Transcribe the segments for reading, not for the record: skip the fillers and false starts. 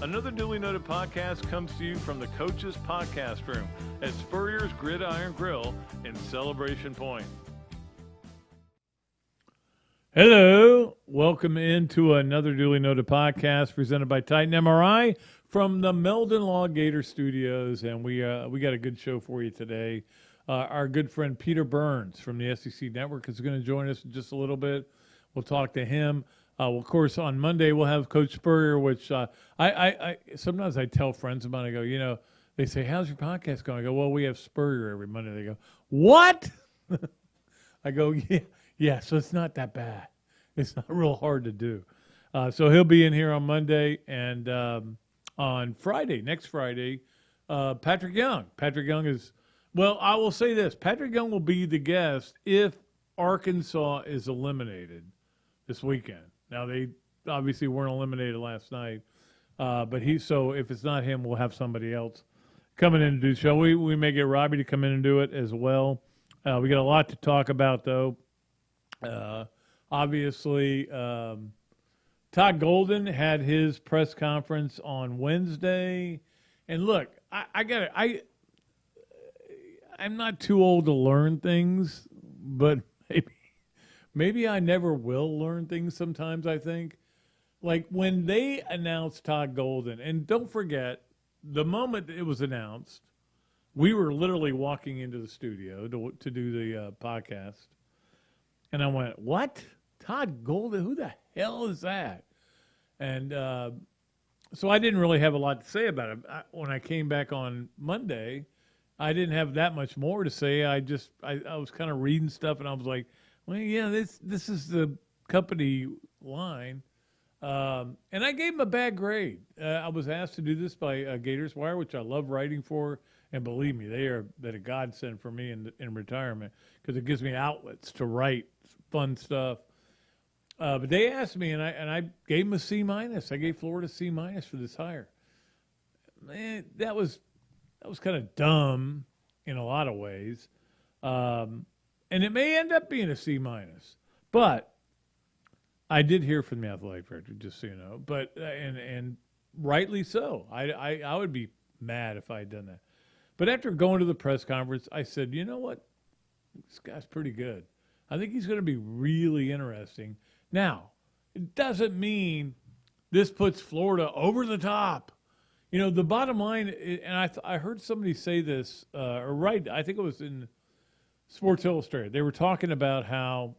Another Dooley Noted Podcast comes to you from the Coach's Podcast Room at Spurrier's Gridiron Grill in Celebration Point. Hello. Welcome into another Dooley Noted Podcast presented by Titan MRI from the Meldon Law Gator Studios. And we got a good show for you today. Our good friend Peter Burns from the SEC Network is going to join us in just a little bit. We'll talk to him. Well, of course, on Monday we'll have Coach Spurrier, which I sometimes I tell friends of mine, I go, they say, how's your podcast going? I go, well, we have Spurrier every Monday. They go, what? I go, yeah, so it's not that bad. It's not real hard to do. So he'll be in here on Monday, and on Friday, next Friday, Patrick Young. Patrick Young is, well, I will say this. Patrick Young will be the guest if Arkansas is eliminated this weekend. Now, they obviously weren't eliminated last night, but so if it's not him, we'll have somebody else coming in to do the show. We may get Robbie to come in and do it as well. We got a lot to talk about, though. Obviously, Todd Golden had his press conference on Wednesday, and look, I'm not too old to learn things, but maybe I never will learn things sometimes, I think. Like when they announced Todd Golden, and don't forget, the moment it was announced, we were literally walking into the studio to do the podcast. And I went, what? Todd Golden? Who the hell is that? And so I didn't really have a lot to say about it. When I came back on Monday, I didn't have that much more to say. I was kind of reading stuff, and I was like, well, yeah, this is the company line. And I gave him a bad grade. I was asked to do this by Gators Wire, which I love writing for. And believe me, they're a godsend for me in retirement because it gives me outlets to write fun stuff. But they asked me, and I gave them a C-. I gave Florida C- for this hire. Man, that was kind of dumb in a lot of ways. And it may end up being a C-. But I did hear from the athletic director, just so you know. But and rightly so. I would be mad if I had done that. But after going to the press conference, I said, you know what? This guy's pretty good. I think he's going to be really interesting. Now, it doesn't mean this puts Florida over the top. The bottom line, and I heard somebody say this, I think it was in Sports Illustrated. They were talking about how,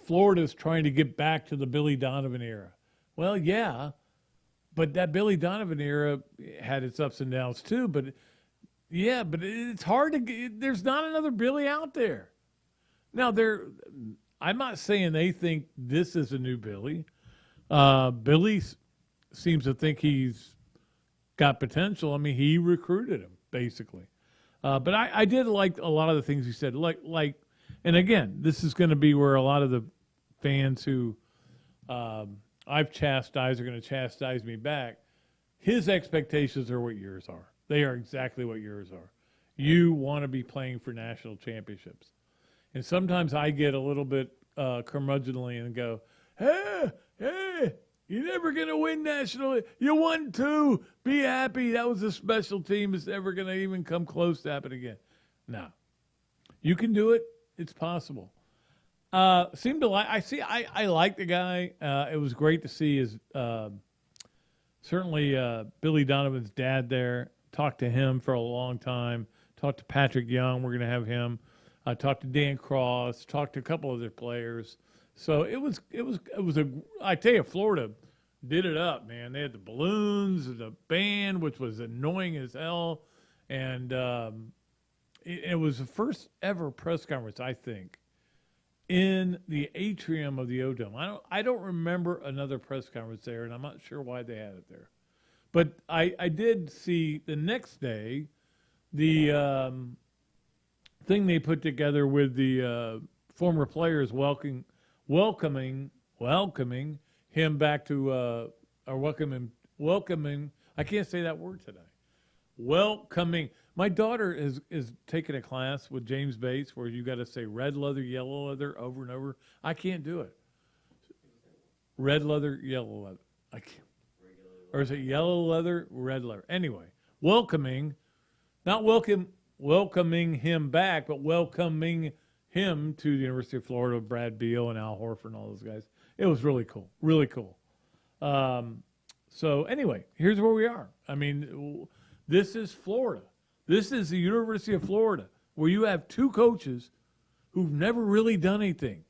Florida's trying to get back to the Billy Donovan era. Well, yeah. But that Billy Donovan era had its ups and downs too. But it's hard to get. There's not another Billy out there. Now, I'm not saying they think this is a new Billy. Billy seems to think he's got potential. I mean, he recruited him basically. But I did like a lot of the things he said. Like, and again, this is going to be where a lot of the fans who I've chastised are going to chastise me back. His expectations are what yours are. They are exactly what yours are. You want to be playing for national championships. And sometimes I get a little bit curmudgeonly and go, hey, you're never going to win national. You won 2. Be happy. That was a special team. It's never going to even come close to happen again. No. You can do it. It's possible. I like the guy. It was great to see his certainly Billy Donovan's dad there. Talked to him for a long time. Talked to Patrick Young. We're going to have him. Talked to Dan Cross. Talked to a couple other players. So I tell you, Florida did it up, man. They had the balloons, the band, which was annoying as hell, and it was the first ever press conference, I think, in the atrium of the O-Dome. I don't remember another press conference there, and I'm not sure why they had it there. But I did see the next day the thing they put together with the former players welcoming him back to welcoming. I can't say that word today. Welcoming. My daughter is taking a class with James Bates where you got to say red leather, yellow leather over and over. I can't do it. Red leather, yellow leather. I can't. Or is it yellow leather, red leather? Anyway, not welcoming him back, but welcoming him to the University of Florida, Brad Beal and Al Horford and all those guys. It was really cool, really cool. So anyway, here's where we are. I mean, this is Florida. This is the University of Florida, where you have two coaches who've never really done anything.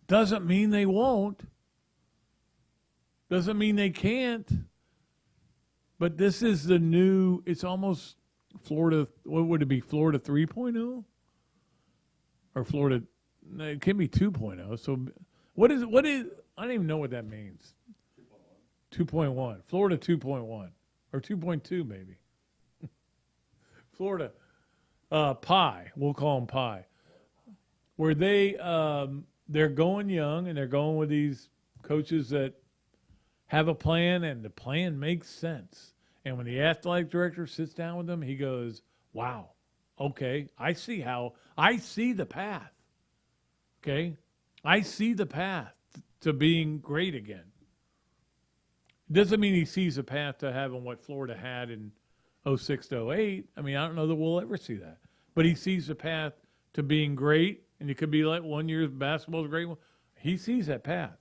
Doesn't mean they won't. Doesn't mean they can't. But this is the new, it's almost Florida, what would it be, Florida 3.0? Or Florida, it can be 2.0. So what is, I don't even know what that means. 2.1. Florida 2.1. Or 2.2 maybe. Florida Pi, we'll call them Pi. Where they're going young and they're going with these coaches that have a plan and the plan makes sense. And when the athletic director sits down with them, he goes, wow, okay, I see the path. Okay? I see the path to being great again. Doesn't mean he sees a path to having what Florida had in 06 to 08. I mean, I don't know that we'll ever see that. But he sees the path to being great, and it could be like 1 year basketball is a great one. He sees that path.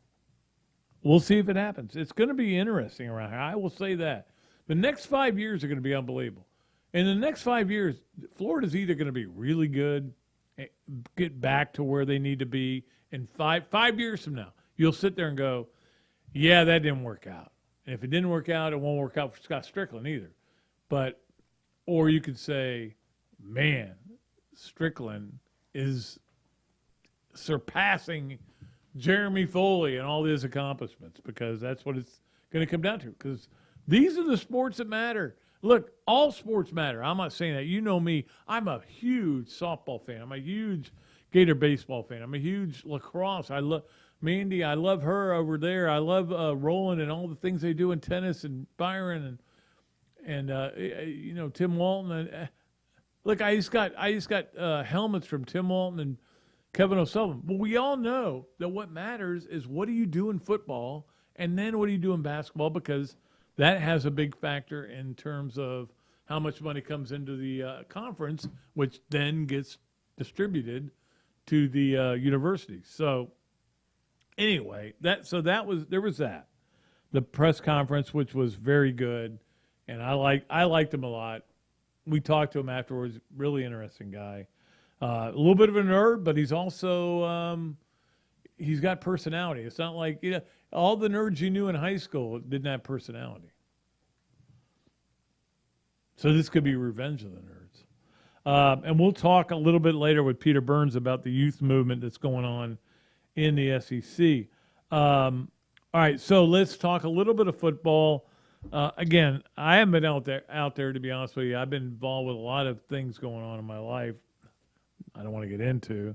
We'll see if it happens. It's going to be interesting around here. I will say that. The next 5 years are going to be unbelievable. In the next 5 years, Florida's either going to be really good, get back to where they need to be. In five years from now, you'll sit there and go, yeah, that didn't work out. And if it didn't work out, it won't work out for Scott Strickland either. Or you could say, man, Strickland is surpassing Jeremy Foley and all his accomplishments, because that's what it's going to come down to. Because these are the sports that matter. Look, all sports matter. I'm not saying that. You know me. I'm a huge softball fan. I'm a huge Gator baseball fan. I'm a huge lacrosse. I love Mandy. I love her over there. I love Roland and all the things they do in tennis, and Byron and Tim Walton. Look, I just got helmets from Tim Walton and Kevin O'Sullivan. But we all know that what matters is what do you do in football, and then what do you do in basketball, because that has a big factor in terms of how much money comes into the conference, which then gets distributed to the universities. So anyway, there was that. The press conference, which was very good, and I liked him a lot. We talked to him afterwards. Really interesting guy. A little bit of a nerd, but he's also he's got personality. It's not like all the nerds you knew in high school didn't have personality. So this could be Revenge of the Nerds. And we'll talk a little bit later with Peter Burns about the youth movement that's going on in the SEC. All right, so let's talk a little bit of football. Again, I haven't been out there to be honest with you. I've been involved with a lot of things going on in my life I don't want to get into,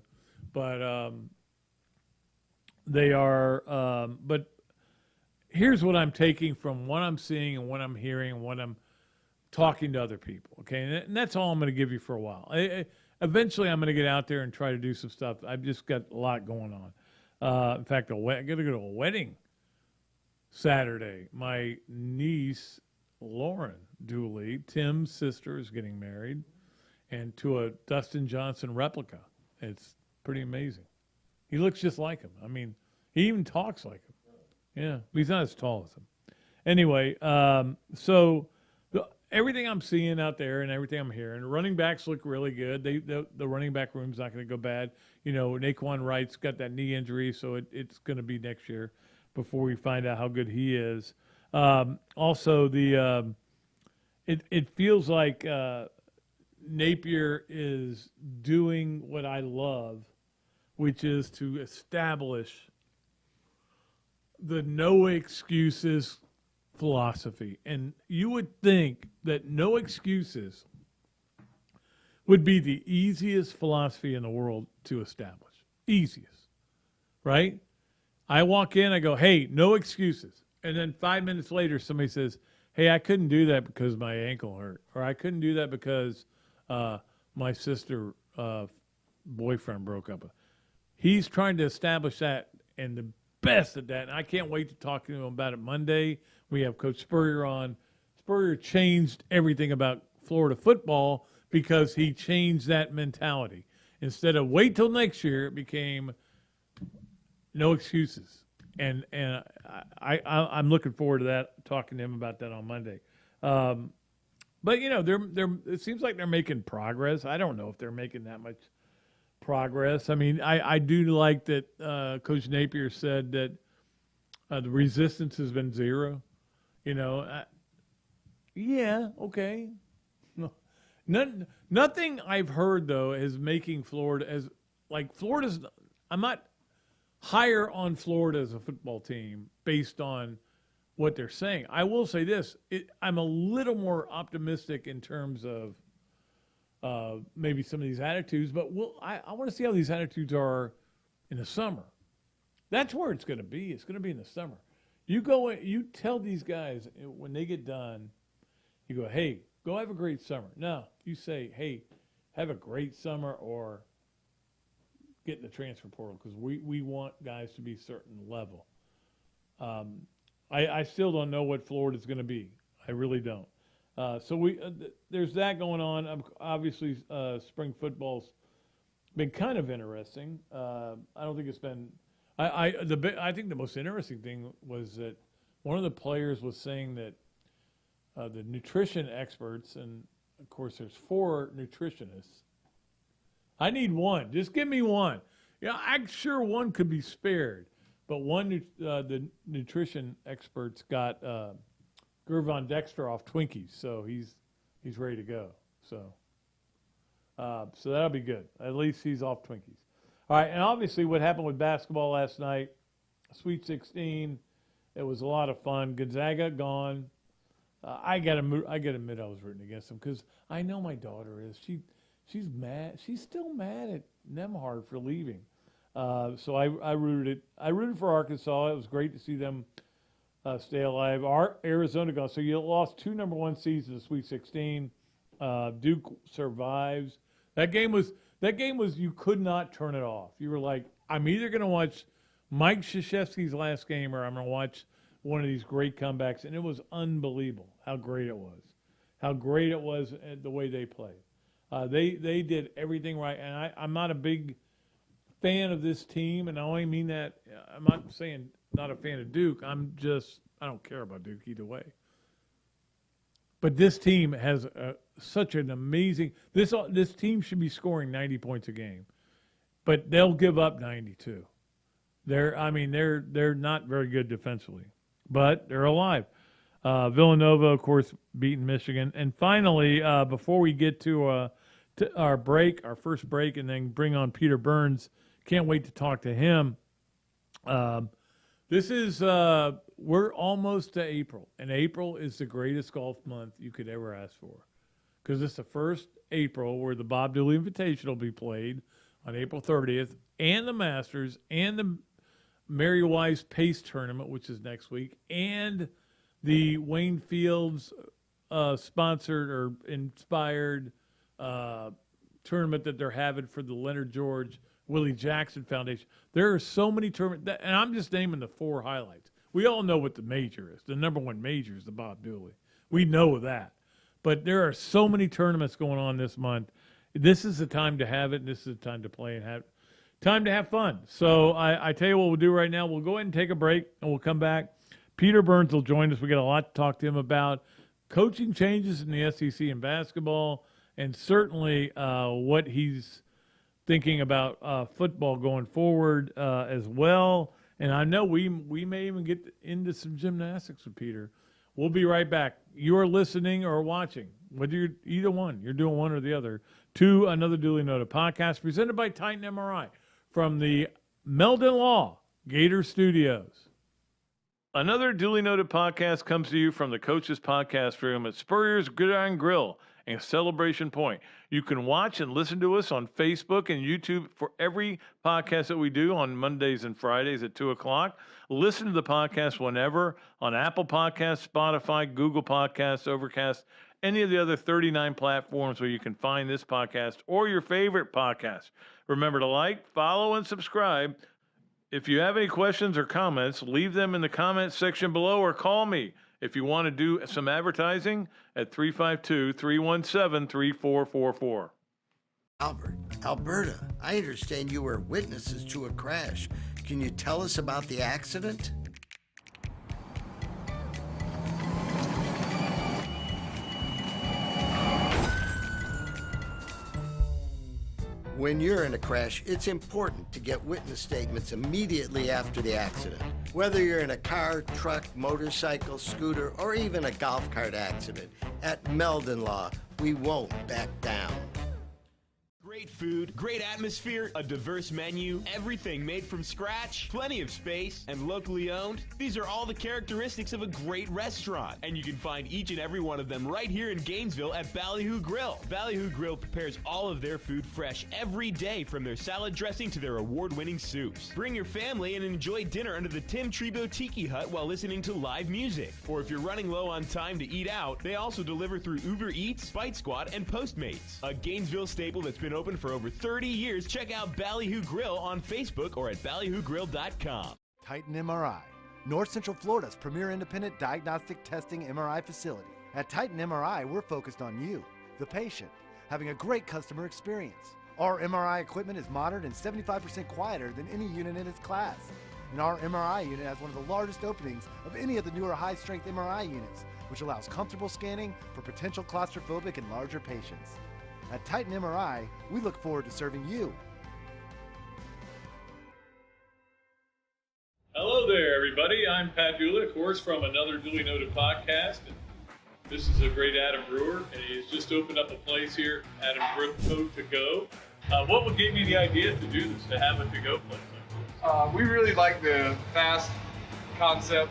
but they are. But here's what I'm taking from what I'm seeing and what I'm hearing and what I'm talking to other people. Okay, and that's all I'm going to give you for a while. Eventually, I'm going to get out there and try to do some stuff. I've just got a lot going on. In fact, I got to go to a wedding Saturday. My niece, Lauren Dooley, Tim's sister, is getting married, and to a Dustin Johnson replica. It's pretty amazing. He looks just like him. I mean, he even talks like him. Yeah, but he's not as tall as him. Anyway, so everything I'm seeing out there and everything I'm hearing, running backs look really good. The running back room's not going to go bad. You know, Naquan Wright's got that knee injury, so it's going to be next year before we find out how good he is. Also, it feels like Napier is doing what I love, which is to establish the no excuses philosophy. And you would think that no excuses would be the easiest philosophy in the world to establish. Easiest, right? I walk in, I go, hey, no excuses. And then 5 minutes later, somebody says, hey, I couldn't do that because my ankle hurt. Or I couldn't do that because my sister boyfriend broke up. He's trying to establish that, and best at that. And I can't wait to talk to him about it Monday. We have Coach Spurrier on. Spurrier changed everything about Florida football because he changed that mentality. Instead of wait till next year, it became no excuses. And I'm looking forward to that, talking to him about that on Monday. But, you know, it seems like they're making progress. I don't know if they're making that much progress. I mean, I do like that Coach Napier said that the resistance has been zero. You know, yeah, okay. No, nothing I've heard, though, is making Florida as, like, Florida's, I'm not higher on Florida as a football team based on what they're saying. I will say this, I'm a little more optimistic in terms of maybe some of these attitudes, but I want to see how these attitudes are in the summer. That's where it's going to be. It's going to be in the summer. You tell these guys when they get done, you go, hey, go have a great summer. No, you say, hey, have a great summer or get in the transfer portal because we want guys to be a certain level. I still don't know what Florida's going to be. I really don't. So there's that going on. Obviously, spring football's been kind of interesting. I don't think it's been. I think the most interesting thing was that one of the players was saying that the nutrition experts, and of course there's 4 nutritionists. I need one. Just give me one. Yeah, I'm sure one could be spared, but the nutrition experts got Gervon Dexter off Twinkies, so he's ready to go. So that'll be good. At least he's off Twinkies. All right, and obviously what happened with basketball last night, Sweet 16, it was a lot of fun. Gonzaga gone. I gotta admit I was rooting against them because I know my daughter is. She's mad. She's still mad at Nemhard for leaving. So I rooted for Arkansas. It was great to see them stay alive. Arizona gone. So you lost 2 number 1 seeds in the Sweet 16. Duke survives. That game was you could not turn it off. You were like, I'm either going to watch Mike Krzyzewski's last game or I'm going to watch one of these great comebacks. And it was unbelievable how great it was. How great it was the way they played. They did everything right. And I'm not a big fan of this team, and I only mean that I'm not saying not a fan of Duke. I don't care about Duke either way. But this team has such an amazing. This team should be scoring 90 points a game, but they'll give up 92. They're not very good defensively, but they're alive. Villanova, of course, beating Michigan, and finally, before we get to our break, our first break, and then bring on Peter Burns. Can't wait to talk to him. This is we're almost to April, and April is the greatest golf month you could ever ask for, because it's the first April where the Bob Dooley Invitational will be played on April 30th, and the Masters, and the Mary Wise Pace Tournament, which is next week, and the Wayne Fields sponsored or inspired tournament that they're having for the Leonard George Willie Jackson Foundation. There are so many tournaments, and I'm just naming the 4 highlights. We all know what the major is. The number 1 major is the Bob Dooley. We know that. But there are so many tournaments going on this month. This is the time to have it, and this is the time to play and have time to have fun. So I tell you what we'll do right now. We'll go ahead and take a break, and we'll come back. Peter Burns will join us. We got a lot to talk to him about. Coaching changes in the SEC in basketball, and certainly what he's thinking about football going forward as well. And I know we may even get into some gymnastics with Peter. We'll be right back. You are listening or watching, whether you're either one, you're doing one or the other, to Another Dooley Noted Podcast presented by Titan MRI from the Meldon Law Gator Studios. Another Dooley Noted Podcast comes to you from the Coach's Podcast Room at Spurrier's Gridiron Grill and Celebration Point. You can watch and listen to us on Facebook and YouTube for every podcast that we do on Mondays and Fridays at 2 o'clock. Listen to the podcast whenever on Apple Podcasts, Spotify, Google Podcasts, Overcast, any of the other 39 platforms where you can find this podcast or your favorite podcast. Remember to like, follow, and subscribe If you have any questions or comments, leave them in the comments section below or call me if you want to do some advertising at 352-317-3444. Albert, Alberta, I understand you were witnesses to a crash. Can you tell us about the accident? When you're in a crash, it's important to get witness statements immediately after the accident. Whether you're in a car, truck, motorcycle, scooter, or even a golf cart accident, at Meldon Law, we won't back down. Great food, great atmosphere, a diverse menu, everything made from scratch, plenty of space, and locally owned. These are all the characteristics of a great restaurant, and you can find each and every one of them right here in Gainesville at Ballyhoo Grill. Ballyhoo Grill prepares all of their food fresh every day, from their salad dressing to their award-winning soups. Bring your family and enjoy dinner under the Tim Tebow Tiki Hut while listening to live music. Or if you're running low on time to eat out, they also deliver through Uber Eats, Bite Squad, and Postmates. A Gainesville staple that's been open for over 30 years. Check out Ballyhoo Grill on Facebook or at ballyhoogrill.com. Titan MRI, North Central Florida's premier independent diagnostic testing MRI facility. At Titan MRI, we're focused on you, the patient, having a great customer experience. Our MRI equipment is modern and 75% quieter than any unit in its class. And our MRI unit has one of the largest openings of any of the newer high-strength MRI units, which allows comfortable scanning for potential claustrophobic and larger patients. At Titan MRI, we look forward to serving you. Hello there, everybody. I'm Pat Dooley, of course, from Another Dooley Noted Podcast. And this is a great Adam Brewer, and he's just opened up a place here, Adam Brewer To Go. What would give you the idea to do this, to have a to-go place like this? We really like the fast concept,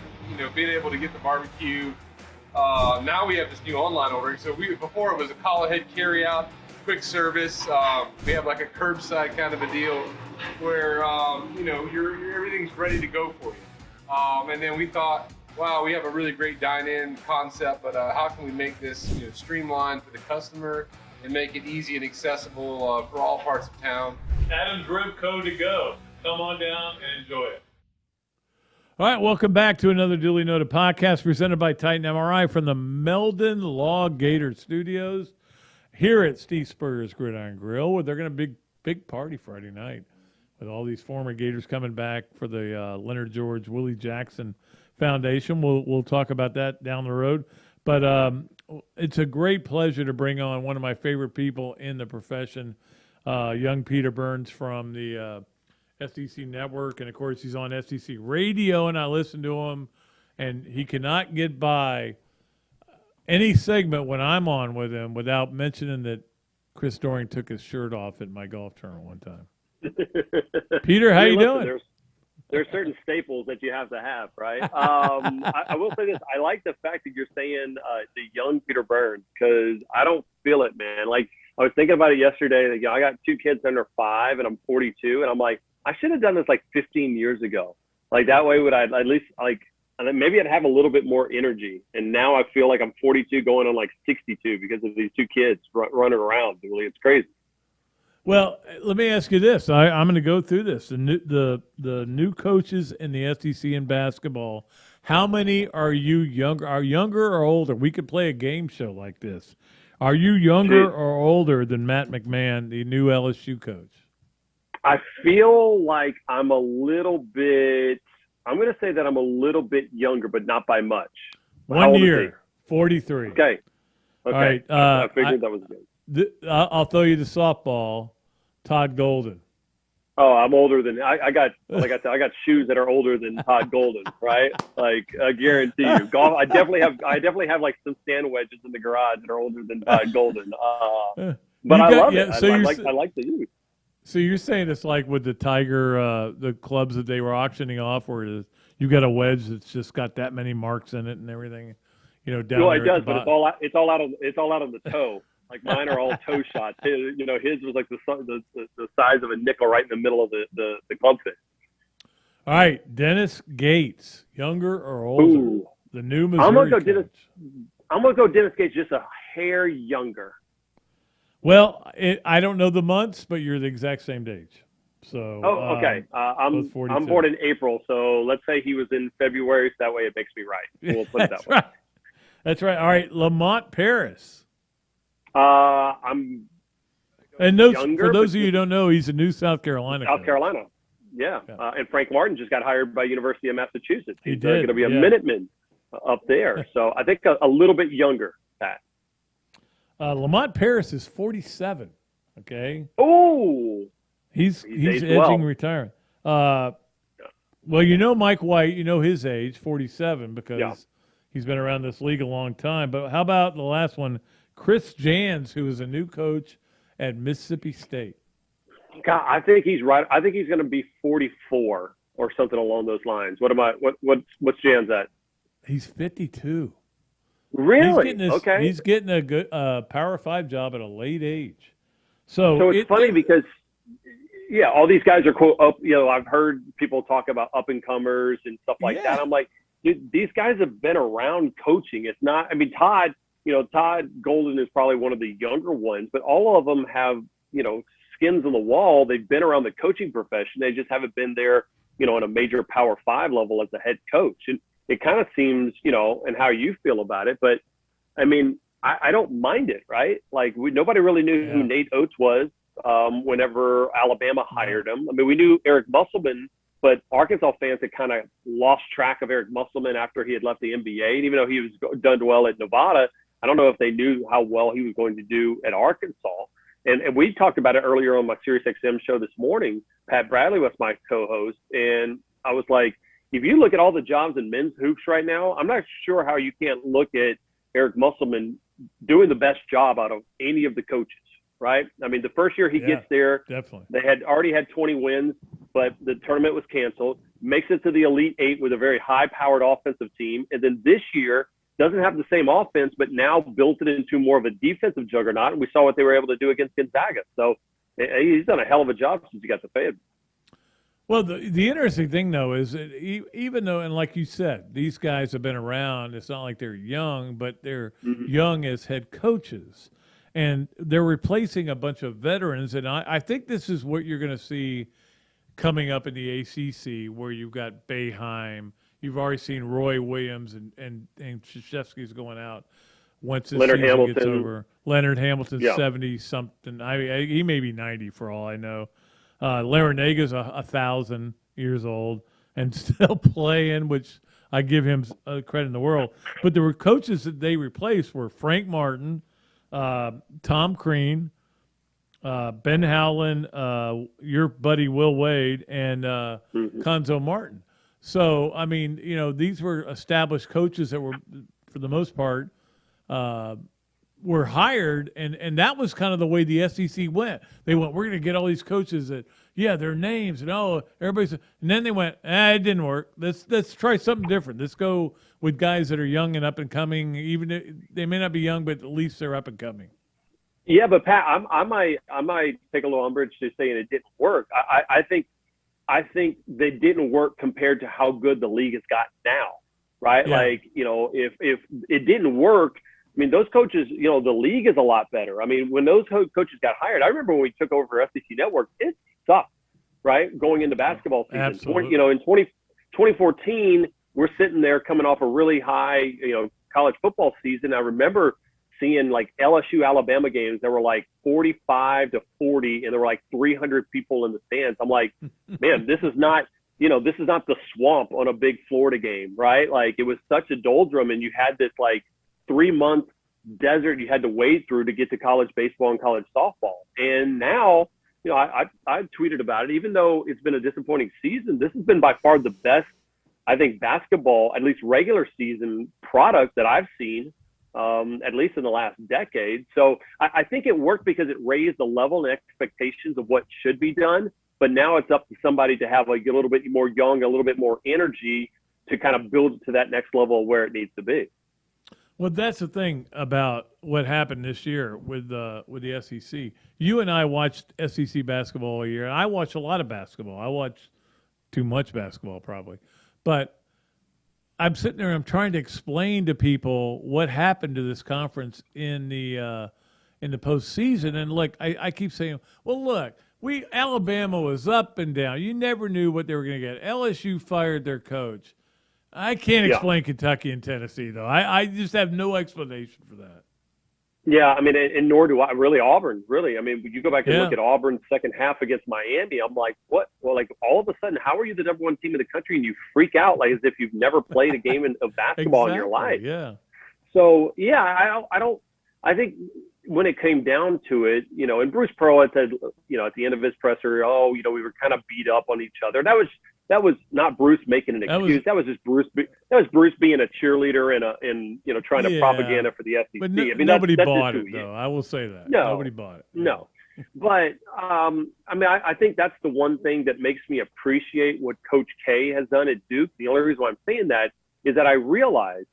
being able to get the barbecue. Now we have this new online ordering. So before it was a call ahead carry out, quick service. We have like a curbside kind of a deal where everything's ready to go for you. And then we thought, wow, we have a really great dine-in concept, but how can we make this streamlined for the customer and make it easy and accessible for all parts of town? Adam's Rib Co. To Go. Come on down and enjoy it. All right, welcome back to Another Dooley Noted Podcast presented by Titan MRI from the Meldon Law Gator Studios here at Steve Spurrier's Gridiron Grill, where they're going to big party Friday night with all these former Gators coming back for the Leonard George Willie Jackson Foundation. We'll talk about that down the road. But it's a great pleasure to bring on one of my favorite people in the profession, young Peter Burns from the SDC Network, and of course he's on SDC Radio, and I listen to him, and he cannot get by any segment when I'm on with him without mentioning that Chris Doring took his shirt off at my golf tournament one time. Peter, how you doing? There's certain staples that you have to have, right? I will say this. I like the fact that you're saying the young Peter Burns, because I don't feel it, man. Like, I was thinking about it yesterday. That, I got 2 kids under 5, and I'm 42, and I'm like, I should have done this like 15 years ago. Like, that way would I at least, like, and then maybe I'd have a little bit more energy. And now I feel like I'm 42 going on like 62 because of these 2 kids running around. Really, it's crazy. Well, let me ask you this. I'm going to go through this. The new coaches in the SEC in basketball, how many are you younger or older? We could play a game show like this. Are you younger or older than Matt McMahon, the new LSU coach? I feel like I'm going to say that I'm a little bit younger, but not by much. 1 year, 43. Okay. All right. I figured that was good. I'll throw you the softball. Todd Golden. Oh, I'm older than I got. Like I said, I got shoes that are older than Todd Golden, right? Like, I guarantee you, golf. I definitely have like some stand wedges in the garage that are older than Todd Golden. But I love it. I like the youth. So you're saying it's like with the Tiger, the clubs that they were auctioning off, where you got a wedge that's just got that many marks in it and everything, down well, there. It does, but it's all out of the toe. Like, mine are all toe shots. His was like the size of a nickel right in the middle of the club face. All right, Dennis Gates, younger or older? Ooh. The new Missouri I'm gonna go coach. Dennis Gates, just a hair younger. Well, I don't know the months, but you're the exact same age. So. Okay. I'm born in April, so let's say he was in February. So that way, it makes me right. We'll put it that way. Right. That's right. All right, Lamont Paris. I'm And younger, for those of you who don't know, he's a new South Carolina. South Carolina. Yeah. And Frank Martin just got hired by University of Massachusetts. He He's did. going to be a Minuteman up there. So I think a little bit younger, Pat. Lamont Paris is 47. Okay. Oh. He's edging well. retirement. Well, you know Mike White, you know his age, 47, because he's been around this league a long time. But how about the last one, Chris Janz, who is a new coach at Mississippi State? God, I think he's right. I think he's going to be 44 or something along those lines. What's Janz at? He's 52. Really? He's getting a good Power 5 job at a late age. So it's funny because all these guys are quote up. I've heard people talk about up and comers and stuff like that. I'm like, dude, these guys have been around coaching. It's not. I mean, Todd Golden is probably one of the younger ones, but all of them have skins on the wall. They've been around the coaching profession. They just haven't been there, on a major Power 5 level as a head coach. And it kind of seems, and how you feel about it. But I mean, I don't mind it, right? Like nobody really knew who Nate Oates was whenever Alabama hired him. I mean, we knew Eric Musselman, but Arkansas fans had kind of lost track of Eric Musselman after he had left the NBA. And even though he was done well at Nevada, I don't know if they knew how well he was going to do at Arkansas. And we talked about it earlier on my SiriusXM show this morning. Pat Bradley was my co-host, and I was like, if you look at all the jobs in men's hoops right now, I'm not sure how you can't look at Eric Musselman doing the best job out of any of the coaches, right? I mean, the first year he gets there, definitely. They had already had 20 wins, but the tournament was canceled, makes it to the Elite Eight with a very high-powered offensive team, and then this year doesn't have the same offense, but now built it into more of a defensive juggernaut, and we saw what they were able to do against Gonzaga. So he's done a hell of a job since he got the Fed. Well, the interesting thing, though, is that even though, and like you said, these guys have been around, it's not like they're young, but they're young as head coaches. And they're replacing a bunch of veterans. And I think this is what you're going to see coming up in the ACC, where you've got Boeheim. You've already seen Roy Williams and Krzyzewski's going out once this Leonard season Hamilton gets over. Leonard Hamilton's 70-something. He may be 90 for all I know. Larinaga's 1,000 years old and still playing, which I give him credit in the world. But the coaches that they replaced were Frank Martin, Tom Crean, Ben Howland, your buddy Will Wade, and Konzo Martin. So, I mean, these were established coaches that were, for the most part, were hired, and that was kind of the way the SEC went. They went, we're going to get all these coaches that, their names, and everybody's, and then they went, it didn't work. Let's try something different. Let's go with guys that are young and up and coming. Even if they may not be young, but at least they're up and coming. Yeah, but Pat, I might take a little umbrage to saying it didn't work. I think they didn't work compared to how good the league has gotten now, right? Yeah. Like, if it didn't work, I mean, those coaches, the league is a lot better. I mean, when those coaches got hired, I remember when we took over SEC Network, it sucked, right? Going into basketball season. Absolutely. In 2014, we're sitting there coming off a really high, college football season. I remember seeing like LSU Alabama games that were like 45-40, and there were like 300 people in the stands. I'm like, man, this is not the Swamp on a big Florida game, right? Like, it was such a doldrum, and you had this like 3-month desert you had to wade through to get to college baseball and college softball. And now, I tweeted about it. Even though it's been a disappointing season, this has been by far the best, I think, basketball, at least regular season product that I've seen, at least in the last decade. So I think it worked because it raised the level and expectations of what should be done. But now it's up to somebody to have like a little bit more young, a little bit more energy to kind of build it to that next level of where it needs to be. Well, that's the thing about what happened this year with the SEC. You and I watched SEC basketball all year. I watch a lot of basketball. I watch too much basketball probably. But I'm sitting there and I'm trying to explain to people what happened to this conference in the postseason. And look, I keep saying, well, look, Alabama was up and down. You never knew what they were going to get. LSU fired their coach. I can't explain Kentucky and Tennessee, though. I just have no explanation for that. Yeah, I mean, and nor do I really. Auburn, really. I mean, when you go back and look at Auburn's second half against Miami, I'm like, what? Well, like all of a sudden, how are you the number one team in the country and you freak out like as if you've never played a game of basketball in your life? Yeah. So yeah, I think when it came down to it, you know, and Bruce Pearl had said, you know, at the end of his presser, oh, you know, we were kind of beat up on each other. That was not Bruce making an excuse. That was just Bruce. That was Bruce being a cheerleader and you know, trying to propaganda for the SEC. But I mean, nobody that's bought it, though. I will say that. No, nobody bought it. No. But I mean, I think that's the one thing that makes me appreciate what Coach K has done at Duke. The only reason why I'm saying that is that I realize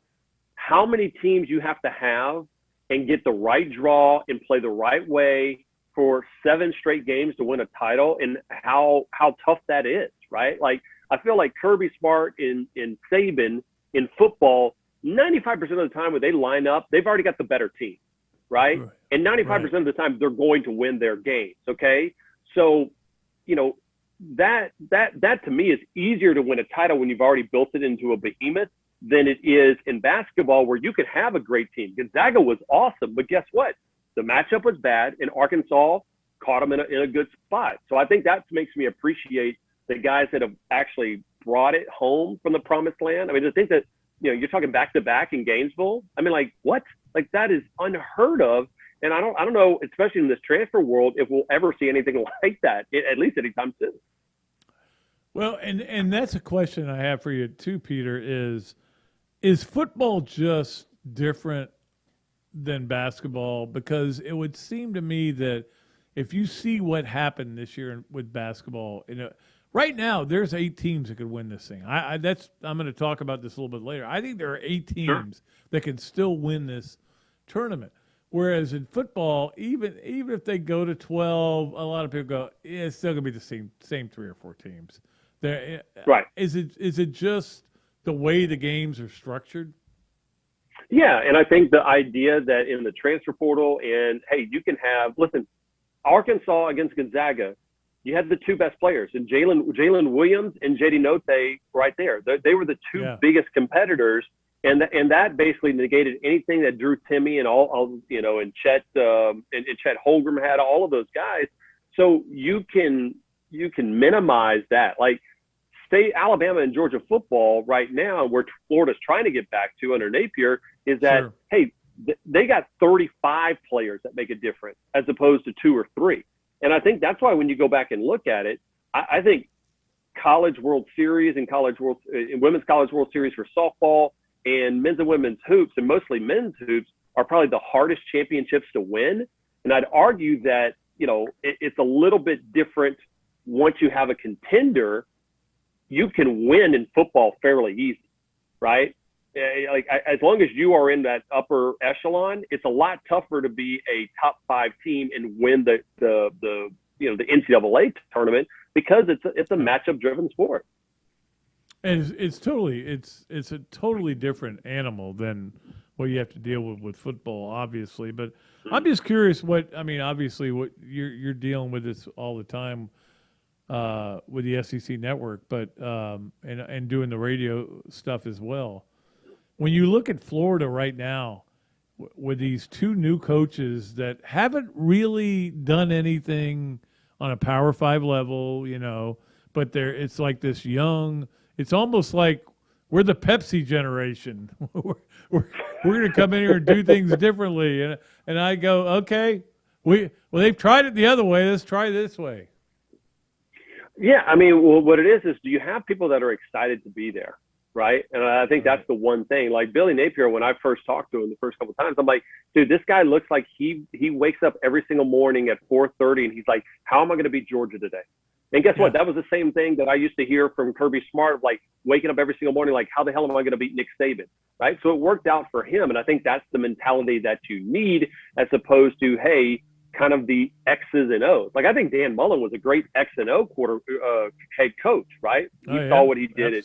how many teams you have to have and get the right draw and play the right way for 7 straight games to win a title, and how tough that is, right? Like, I feel like Kirby Smart and Saban in football, 95% of the time when they line up, they've already got the better team, right? And 95% of the time they're going to win their games, okay? So, you know, that to me is easier to win a title when you've already built it into a behemoth than it is in basketball, where you could have a great team. Gonzaga was awesome, but guess what? The matchup was bad, and Arkansas caught them in a good spot. So I think that makes me appreciate the guys that have actually brought it home from the promised land. I mean, to think that, you know, you're talking back-to-back in Gainesville. I mean, like, what? Like, that is unheard of. And I don't know, especially in this transfer world, if we'll ever see anything like that, at least anytime soon. Well, and that's a question I have for you too, Peter, is football just different than basketball? Because it would seem to me that if you see what happened this year with basketball, you know, right now there's 8 teams that could win this thing. I'm going to talk about this a little bit later. I think there are 8 teams that can still win this tournament. Whereas in football, even if they go to 12, a lot of people go, yeah, it's still going to be the same 3 or 4 teams. Right. Is it just the way the games are structured? Yeah, and I think the idea that in the transfer portal, and hey, you can have, listen, Arkansas against Gonzaga, you had the 2 best players, and Jalen Williams and JD Note right there. They were the 2 biggest competitors, and that basically negated anything that Drew Timme and all you know, and Chet Holmgren had, all of those guys. So you can minimize that. Like, Alabama and Georgia football right now, where Florida's trying to get back to under Napier, is that, hey, they got 35 players that make a difference as opposed to 2 or 3. And I think that's why when you go back and look at it, I think College World Series and Women's College World Series for softball and men's and women's hoops, and mostly men's hoops, are probably the hardest championships to win. And I'd argue that, you know, it's a little bit different once you have a contender. You can win in football fairly easy, right? Like, as long as you are in that upper echelon, it's a lot tougher to be a top 5 team and win the you know, the NCAA tournament, because it's a matchup driven sport. And it's a totally different animal than what you have to deal with football, obviously. But I'm just curious obviously what you're dealing with this all the time with the SEC network, but and doing the radio stuff as well. When you look at Florida right now, with these 2 new coaches that haven't really done anything on a Power 5 level, you know, but it's like this young. It's almost like we're the Pepsi generation. we're going to come in here and do things differently, and I go, okay, they've tried it the other way. Let's try this way. Yeah, I mean, well, what it is do you have people that are excited to be there, right? And I think that's the one thing. Like Billy Napier, when I first talked to him the first couple of times, I'm like, dude, this guy looks like he wakes up every single morning at 4:30, and he's like, how am I going to beat Georgia today? And guess what? That was the same thing that I used to hear from Kirby Smart, like waking up every single morning, like, how the hell am I going to beat Nick Saban, right? So it worked out for him, and I think that's the mentality that you need, as opposed to, hey, kind of the X's and O's. Like, I think Dan Mullen was a great X and O head coach, right? He saw what he did.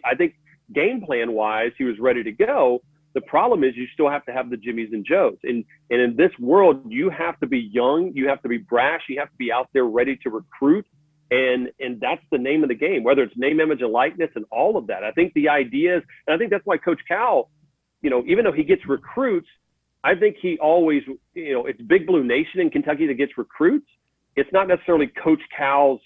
I think game plan wise, he was ready to go. The problem is you still have to have the Jimmies and Joes. And in this world, you have to be young, you have to be brash, you have to be out there ready to recruit. And that's the name of the game, whether it's name, image, and likeness and all of that. I think the idea is, and I think that's why Coach Cal, even though he gets recruits, I think he always, it's Big Blue Nation in Kentucky that gets recruits. It's not necessarily Coach Cal's,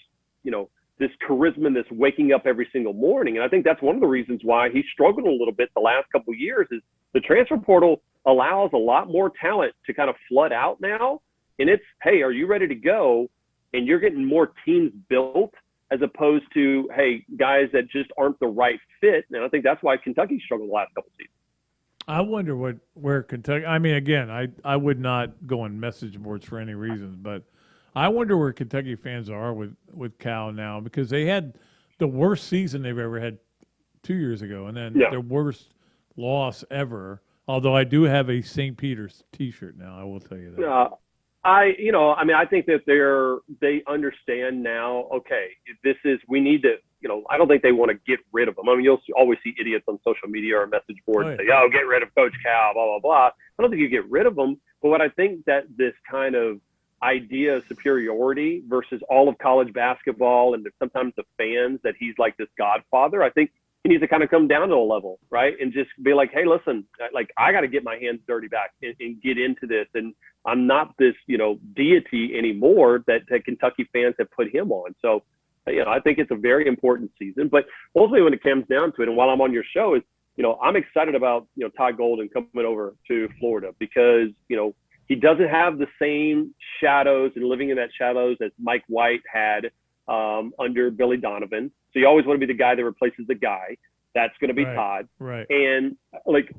this charisma, this waking up every single morning. And I think that's one of the reasons why he struggled a little bit the last couple of years is the transfer portal allows a lot more talent to kind of flood out now. And it's, hey, are you ready to go? And you're getting more teams built as opposed to, hey, guys that just aren't the right fit. And I think that's why Kentucky struggled the last couple of seasons. I wonder where Kentucky – I mean, again, I would not go on message boards for any reasons, but I wonder where Kentucky fans are with Cal now because they had the worst season they've ever had 2 years ago and then their worst loss ever, although I do have a St. Peter's T-shirt now, I will tell you that. I think that they understand now, okay, we need to, I don't think they want to get rid of them. I mean, you'll always see idiots on social media or message boards say, oh, get rid of Coach Cal, blah, blah, blah. I don't think you get rid of them. But what I think that this kind of idea of superiority versus all of college basketball and sometimes the fans that he's like this godfather, I think he needs to kind of come down to a level, right? And just be like, hey, listen, like I got to get my hands dirty back and get into this. And I'm not this, deity anymore that Kentucky fans have put him on. So, I think it's a very important season. But ultimately, when it comes down to it, and while I'm on your show, is, I'm excited about, Todd Golden coming over to Florida because, he doesn't have the same shadows and living in that shadows as Mike White had under Billy Donovan. So you always want to be the guy that replaces the guy. That's going to be Todd. Right. And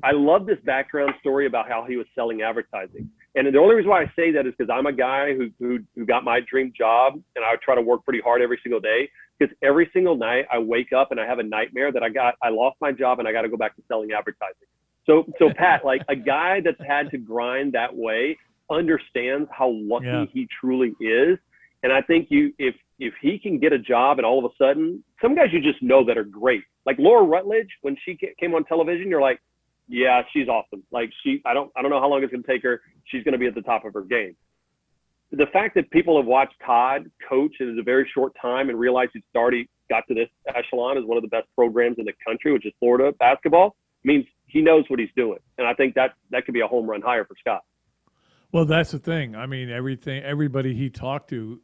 I love this background story about how he was selling advertising. And the only reason why I say that is because I'm a guy who got my dream job and I try to work pretty hard every single day because every single night I wake up and I have a nightmare that I lost my job and I got to go back to selling advertising. So Pat, like a guy that's had to grind that way understands how lucky he truly is. And I think if he can get a job and all of a sudden, some guys you just know that are great. Like Laura Rutledge, when she came on television, you're like, yeah, she's awesome. Like I don't know how long it's going to take her. She's going to be at the top of her game. The fact that people have watched Todd coach in a very short time and realized he's already got to this echelon as one of the best programs in the country, which is Florida basketball, means he knows what he's doing. And I think that could be a home run hire for Scott. Well, that's the thing. I mean, everybody he talked to,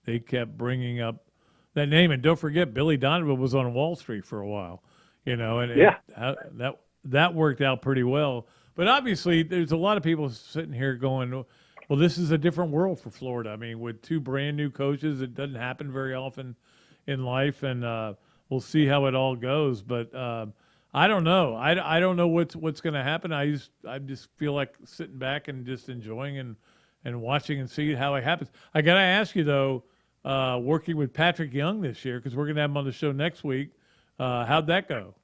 they kept bringing up that name. And don't forget, Billy Donovan was on Wall Street for a while, and that worked out pretty well. But obviously, there's a lot of people sitting here going, well, this is a different world for Florida. I mean, with two brand new coaches, it doesn't happen very often in life, and we'll see how it all goes. But I don't know. I don't know what's going to happen. I just feel like sitting back and just enjoying and watching and see how it happens. I got to ask you, though, working with Patrick Young this year, because we're going to have him on the show next week, how'd that go?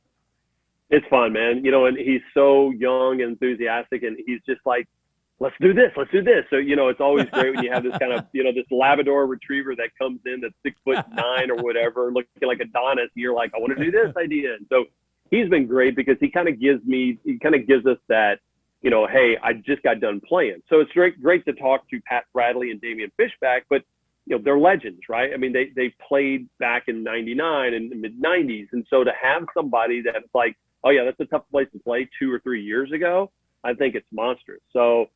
It's fun, man. And he's so young and enthusiastic, and he's just like, let's do this. So, it's always great when you have this kind of, this Labrador retriever that comes in that's 6'9" or whatever, looking like Adonis, and you're like, I want to do this idea. And so he's been great because he kind of gives us that, hey, I just got done playing. So it's great to talk to Pat Bradley and Damian Fishback, but they're legends, right? I mean, they played back in '99 and the mid '90s. And so to have somebody that's like, oh yeah, that's a tough place to play 2 or 3 years ago, I think it's monstrous. So,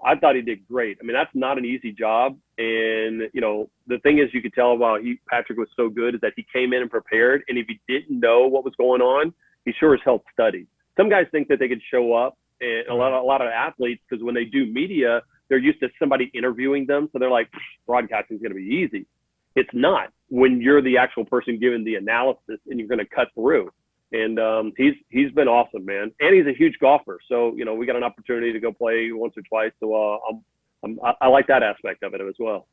I thought he did great. I mean, that's not an easy job. And, the thing is, you could tell while Patrick was so good is that he came in and prepared. And if he didn't know what was going on, he sure as hell studied. Some guys think that they could show up, and a lot of athletes, because when they do media, they're used to somebody interviewing them. So they're like, broadcasting is going to be easy. It's not when you're the actual person giving the analysis and you're going to cut through. And he's been awesome, man. And he's a huge golfer. So, we got an opportunity to go play once or twice. So I like that aspect of it as well.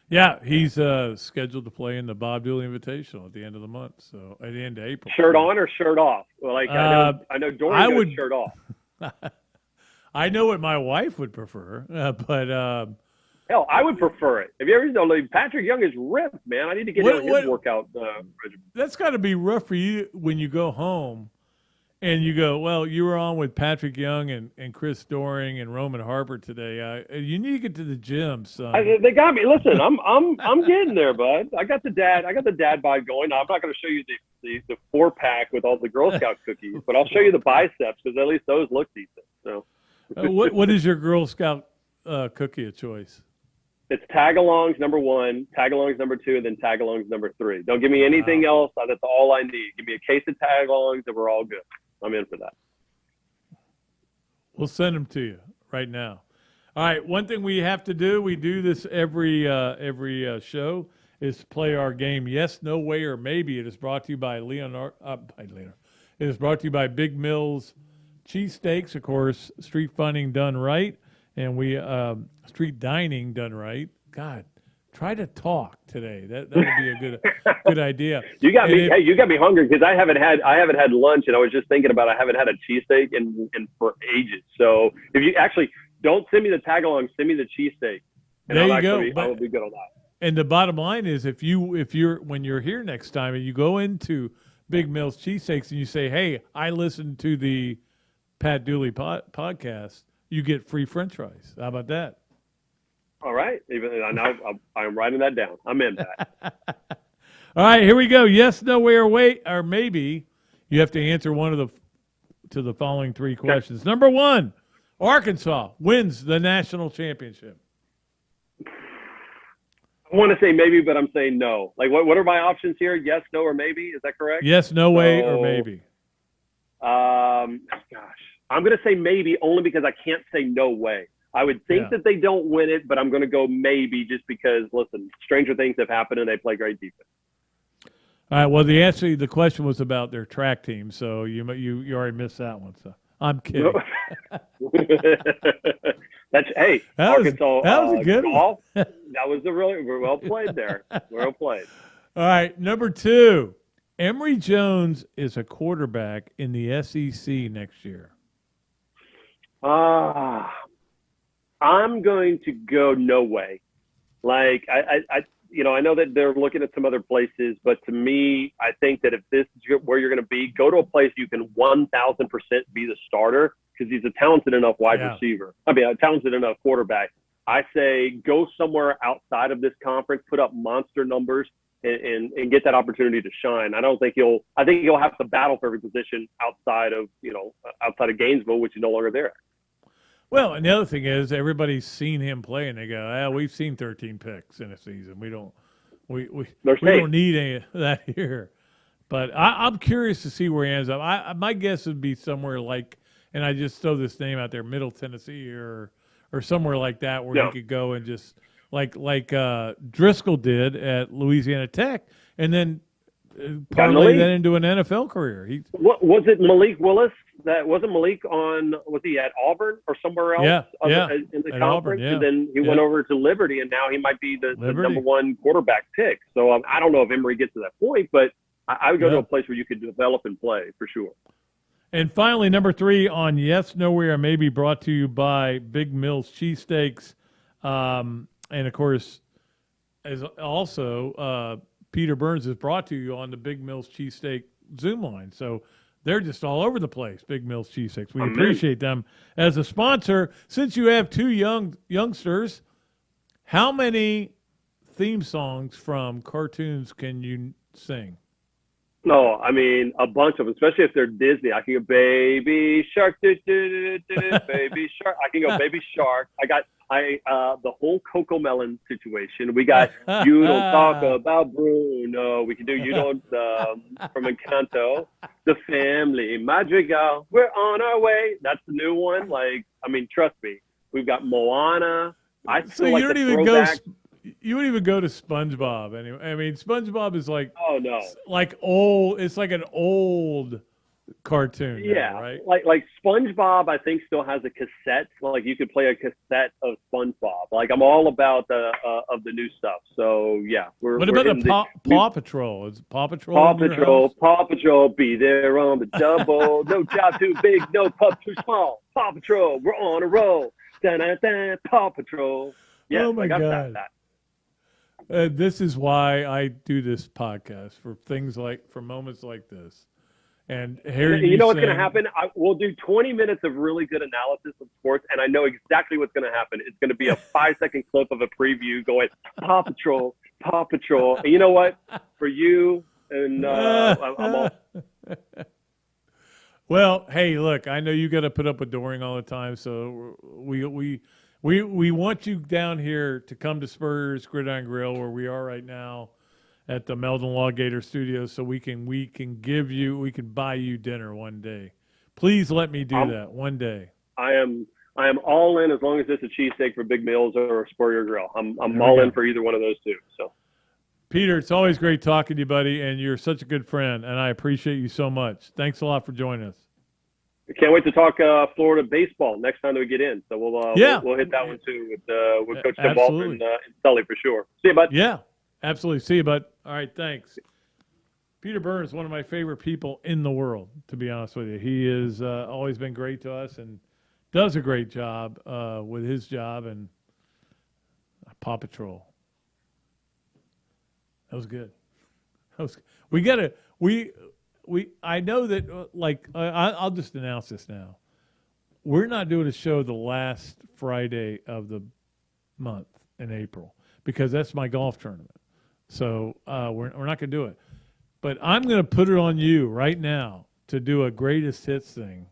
Yeah, he's scheduled to play in the Bob Dooley Invitational at the end of the month. So at the end of April. Shirt on or shirt off? Well, I know Dorian goes shirt off. I know what my wife would prefer, but hell, I would prefer it. Have you ever known Patrick Young is ripped, man? I need to get his workout regimen. That's got to be rough for you when you go home and you go, well, you were on with Patrick Young and Chris Doring and Roman Harper today. You need to get to the gym, son. They got me. Listen, I'm getting there, bud. I got the dad vibe going. Now, I'm not going to show you the 4-pack with all the Girl Scout cookies, but I'll show you the biceps because at least those look decent. So, what is your Girl Scout cookie of choice? It's Tagalongs number 1, Tagalongs number 2, and then Tagalongs number 3. Don't give me anything else. That's all I need. Give me a case of Tagalongs, and we're all good. I'm in for that. We'll send them to you right now. All right. One thing we have to do, we do this every show, is play our game. Yes, no way, or maybe. It is brought to you by Leonardo. It is brought to you by Big Mills Cheesesteaks, of course. Street funding done right, and we street dining done right. God. Try to talk today. That would be a good idea. You got me hungry because I haven't had lunch, and I was just thinking about I haven't had a cheesesteak in for ages. So if you actually don't send me the tagalong, send me the cheesesteak. There you go. I will be good on that. And the bottom line is, if you're when you're here next time and you go into Big Mills Cheesesteaks and you say, "Hey, I listened to the Pat Dooley podcast," you get free French fries. How about that? All right. I'm writing that down. I'm in that. All right, here we go. Yes, no, way, or wait, or maybe. You have to answer one of the following 3 questions. Okay. Number 1, Arkansas wins the national championship. I want to say maybe, but I'm saying no. Like, what are my options here? Yes, no, or maybe? Is that correct? Yes, no way, or maybe. Gosh, I'm going to say maybe only because I can't say no way. I would think that they don't win it, but I'm going to go maybe just because, listen, stranger things have happened and they play great defense. All right. Well, the question was about their track team, so you already missed that one. So I'm kidding. Arkansas. That was a good golf. That was we're well played there. Well played. All right. Number 2, Emory Jones is a quarterback in the SEC next year. I'm going to go no way. Like I know that they're looking at some other places, but to me, I think that if this is where you're going to be, go to a place you can 1,000% be the starter because he's a talented enough wide receiver. I mean, a talented enough quarterback. I say go somewhere outside of this conference, put up monster numbers, and get that opportunity to shine. I think he'll have to battle for every position outside of Gainesville, which is no longer there. Well, and the other thing is everybody's seen him play, and they go, we've seen 13 picks in a season. We don't need any of that here. But I'm curious to see where he ends up. My guess would be somewhere like, and I just throw this name out there, Middle Tennessee or somewhere like that where he could go and just like Driscoll did at Louisiana Tech, and then parlay that into an NFL career. What was it, Malik Willis? That wasn't Malik was he at Auburn or somewhere else? In the conference, Auburn, and then he went over to Liberty, and now he might be the number 1 quarterback pick. So I don't know if Emory gets to that point, but I would go to a place where you could develop and play for sure. And finally, number 3 on Yes, Nowhere, or Maybe, brought to you by Big Mills Cheesesteaks, and of course, as also Peter Burns is brought to you on the Big Mills Cheesesteak Zoom line. So they're just all over the place, Big Mills Cheesesteaks. We appreciate them as a sponsor. Since you have 2 youngsters, how many theme songs from cartoons can you sing? No, I mean, a bunch of them, especially if they're Disney. I can go Baby Shark, Baby Shark. I can go Baby Shark. The whole Coco Melon situation. We got You Don't Talk About Bruno. We can do You Don't from Encanto. The Family Madrigal. We're on our way. That's the new one. Trust me. We've got Moana. You wouldn't even go to SpongeBob anyway. I mean, SpongeBob is like old. It's like an old cartoon. Yeah, now, right? Like SpongeBob, I think still has a cassette. Like you could play a cassette of SpongeBob. Like I'm all about the new stuff. So yeah, what about the Paw Patrol? Is Paw Patrol? Paw Patrol, be there on the double. No job too big, no pup too small. Paw Patrol, we're on a roll. Da-da-da, Paw Patrol. Yeah, oh my God. This is why I do this podcast for moments like this. And Harry, you know what's going to happen? We'll do 20 minutes of really good analysis of sports, and I know exactly what's going to happen. It's going to be a 5-second clip of a preview going, Paw Patrol, Paw Patrol. And you know what? For you, and I'm all. Well, hey, look, I know you got to put up with Doring all the time, so we want you down here to come to Spurs Gridiron Grill, where we are right now at the Meldon Law Gator Studios, so we can buy you dinner one day. Please let me do that one day. I am all in as long as it's a cheesesteak for Big Meals or a Spurrier Grill. I'm all in for either one of those two. So, Peter, it's always great talking to you, buddy, and you're such a good friend, and I appreciate you so much. Thanks a lot for joining us. I can't wait to talk Florida baseball next time that we get in. So we'll hit that one too with Coach Tim Baldwin and Sully for sure. See you, bud. Yeah, absolutely. See you, bud. All right, thanks. Peter Burns is one of my favorite people in the world, to be honest with you. He has always been great to us and does a great job with his job and Paw Patrol. That was good. I know that, I'll just announce this now. We're not doing a show the last Friday of the month in April because that's my golf tournament. So we're not going to do it. But I'm going to put it on you right now to do a greatest hits thing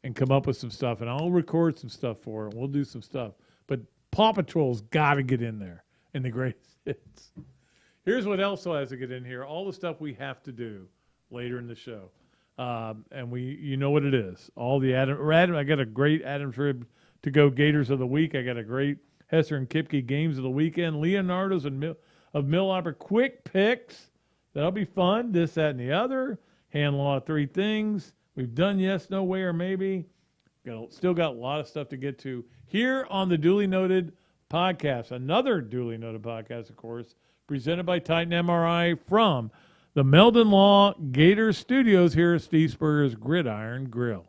and come up with some stuff. And I'll record some stuff for it. We'll do some stuff. But Paw Patrol's got to get in there in the greatest hits. Here's what else has to get in here. All the stuff we have to do later in the show. And you know what it is. All the Adam, I got a great Adam Trib to go Gators of the week. I got a great Hesser and Kipke games of the weekend. Leonardo's of Millhopper quick picks. That'll be fun. This, that, and the other. Hand law 3 things. We've done yes, no, way, or maybe. Still got a lot of stuff to get to here on the Dooley Noted Podcast. Another Dooley Noted Podcast, of course, presented by Titan MRI from the Meldon Law Gator Studios here at Steve Spurrier's Gridiron Grill.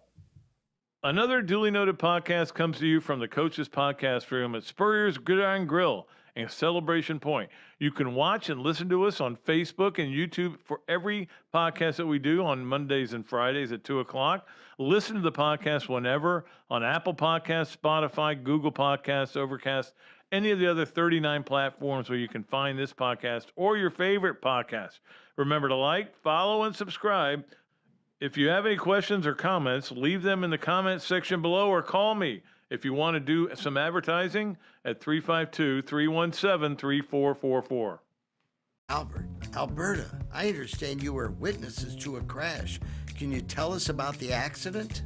Another Dooley Noted Podcast comes to you from the Coach's Podcast Room at Spurrier's Gridiron Grill and Celebration Point. You can watch and listen to us on Facebook and YouTube for every podcast that we do on Mondays and Fridays at 2 o'clock. Listen to the podcast whenever on Apple Podcasts, Spotify, Google Podcasts, Overcast, any of the other 39 platforms where you can find this podcast or your favorite podcast. Remember to like, follow, and subscribe. If you have any questions or comments, leave them in the comments section below or call me if you want to do some advertising at 352-317-3444. Albert, Alberta, I understand you were witnesses to a crash. Can you tell us about the accident?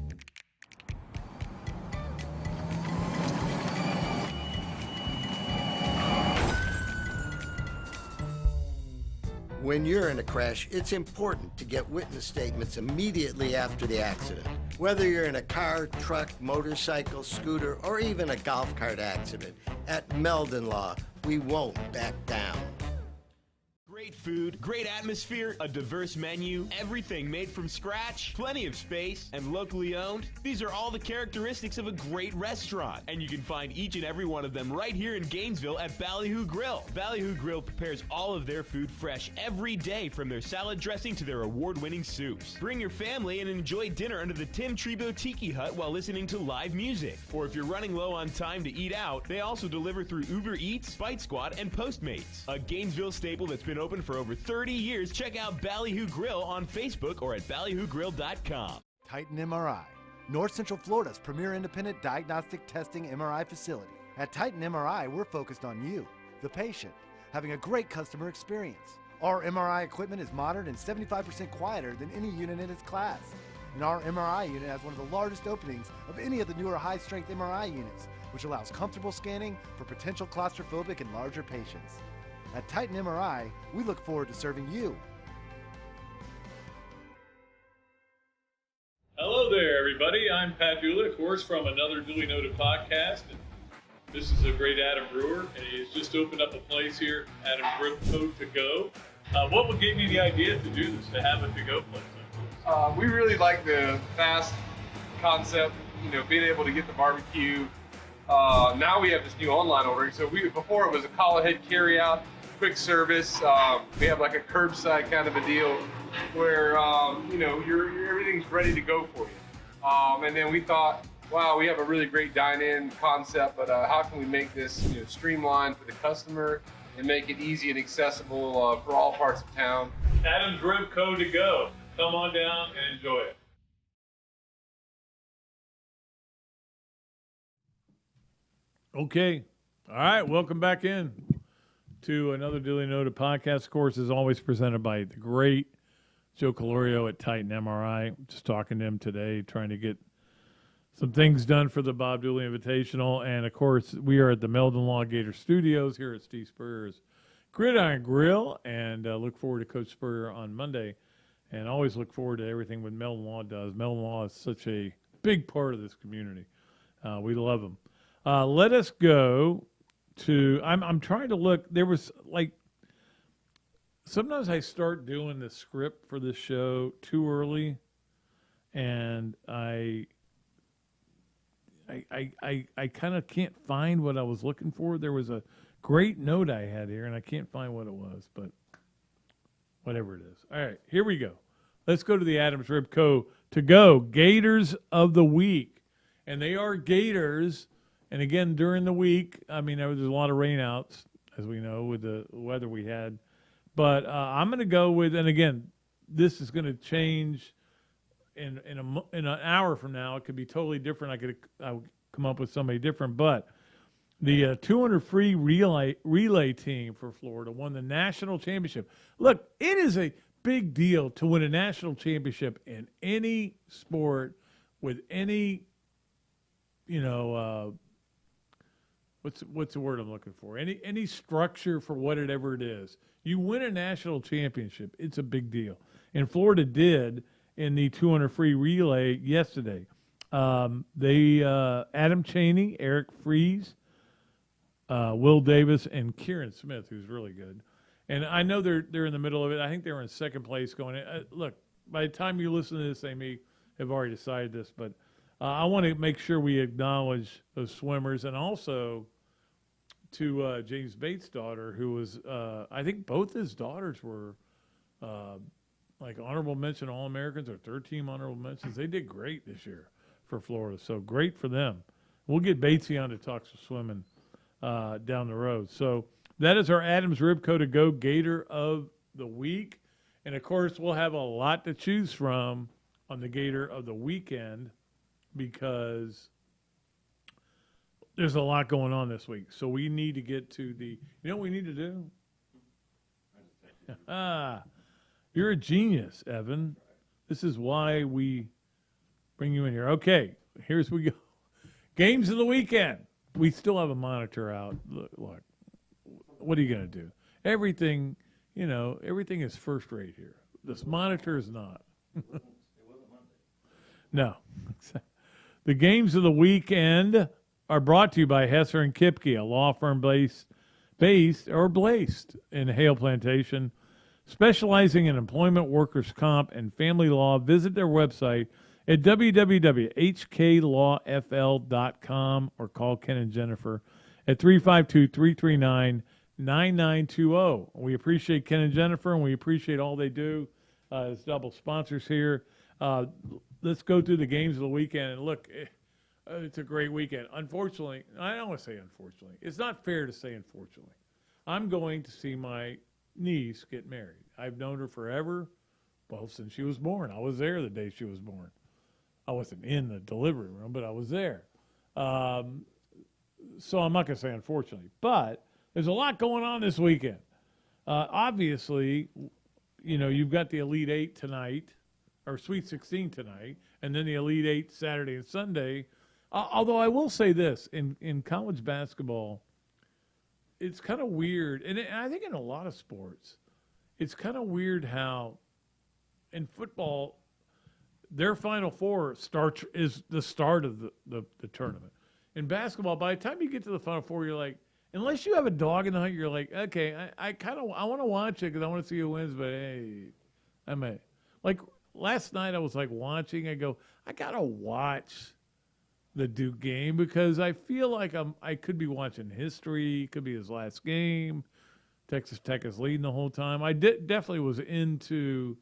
When you're in a crash, it's important to get witness statements immediately after the accident. Whether you're in a car, truck, motorcycle, scooter, or even a golf cart accident, at Meldon Law, we won't back down. Great food, great atmosphere, a diverse menu, everything made from scratch, plenty of space, and locally owned. These are all the characteristics of a great restaurant, and you can find each and every one of them right here in Gainesville at Ballyhoo Grill. Ballyhoo Grill prepares all of their food fresh every day, from their salad dressing to their award-winning soups. Bring your family and enjoy dinner under the Tim Trebo Tiki Hut while listening to live music. Or if you're running low on time to eat out, they also deliver through Uber Eats, Bite Squad, and Postmates. A Gainesville staple that's been open for over 30 years. Check out Ballyhoo Grill on Facebook or at ballyhoogrill.com. Titan MRI, North Central Florida's premier independent diagnostic testing MRI facility. At Titan MRI, we're focused on you, the patient, having a great customer experience. Our MRI equipment is modern and 75% quieter than any unit in its class. And our MRI unit has one of the largest openings of any of the newer high-strength MRI units, which allows comfortable scanning for potential claustrophobic and larger patients. At Titan MRI, we look forward to serving you. Hello there, everybody. I'm Pat Dooley, of course, from Another Dooley Noted Podcast. And this is a great Adam Brewer, and he's just opened up a place here, Adam Brewer To Go. What would give you the idea to do this, to have a to-go place like this? We really like the fast concept, being able to get the barbecue Now we have this new online ordering. So before it was a call ahead carry out, quick service. We have like a curbside kind of a deal where everything's ready to go for you. And then we thought, wow, we have a really great dine-in concept, but how can we make this streamlined for the customer and make it easy and accessible for all parts of town? Adam's Rib Co. to go. Come on down and enjoy it. Okay. All right. Welcome back in to another Dooley Noted Podcast. Of course, is always presented by the great Joe Calorio at Titan MRI. Just talking to him today, trying to get some things done for the Bob Dooley Invitational. And, of course, we are at the Meldon Law Gator Studios here at Steve Spurrier's Gridiron Grill. And look forward to Coach Spurrier on Monday. And always look forward to everything what Meldon Law does. Meldon Law is such a big part of this community. We love them. Let us go to, I'm trying to look, there was like, sometimes I start doing the script for this show too early, and I kind of can't find what I was looking for. There was a great note I had here, and I can't find what it was, but whatever it is. All right, here we go. Let's go to the Adams Rib Co. to go. Gators of the Week. And they are Gators. And again, during the week, I mean, there was a lot of rainouts, as we know, with the weather we had. But I'm going to go with, and again, this is going to change in an hour from now. It could be totally different. I would come up with somebody different. But the 200 free relay team for Florida won the national championship. Look, it is a big deal to win a national championship in any sport with any, what's the word I'm looking for? Any structure for whatever it is. You win a national championship, it's a big deal. And Florida did in the 200 free relay yesterday. Adam Chaney, Eric Fries, Will Davis, and Kieran Smith, who's really good. And I know they're in the middle of it. I think they were in second place going in. Look, by the time you listen to this, they may have already decided this, but I want to make sure we acknowledge those swimmers, and also to James Bates' daughter, who was, I think both his daughters were like honorable mention All-Americans or third-team honorable mentions. They did great this year for Florida, so great for them. We'll get Batesy on to talk some swimming down the road. So that is our Adams Rib Co. to go Gator of the Week. And, of course, we'll have a lot to choose from on the Gator of the Weekend, because there's a lot going on this week. So we need to get to you know what we need to do? You're a genius, Evan. This is why we bring you in here. Okay, here's we go. Games of the weekend. We still have a monitor out. Look, what are you going to do? Everything is first rate here. This monitor is not. No. The games of the weekend are brought to you by Hesser and Kipke, a law firm based in Hale Plantation, specializing in employment, workers' comp, and family law. Visit their website at www.hklawfl.com or call Ken and Jennifer at 352-339-9920. We appreciate Ken and Jennifer, and we appreciate all they do as double sponsors here. Let's go through the games of the weekend. And look, it's a great weekend. Unfortunately, I don't want to say unfortunately. It's not fair to say unfortunately. I'm going to see my niece get married. I've known her forever, well, since she was born. I was there the day she was born. I wasn't in the delivery room, but I was there. So I'm not going to say unfortunately. But there's a lot going on this weekend. Obviously, you've got the Elite Eight tonight, or Sweet 16 tonight, and then the Elite Eight Saturday and Sunday. Although I will say this, in college basketball, it's kind of weird, and I think in a lot of sports, it's kind of weird how in football, their Final Four is the start of the tournament. In basketball, by the time you get to the Final Four, you're like, unless you have a dog in the hunt, you're like, okay, I want to watch it because I want to see who wins, but hey, like last night I was like watching. I go, I gotta watch the Duke game because I feel like I could be watching history. Could be his last game. Texas Tech is leading the whole time. I definitely was into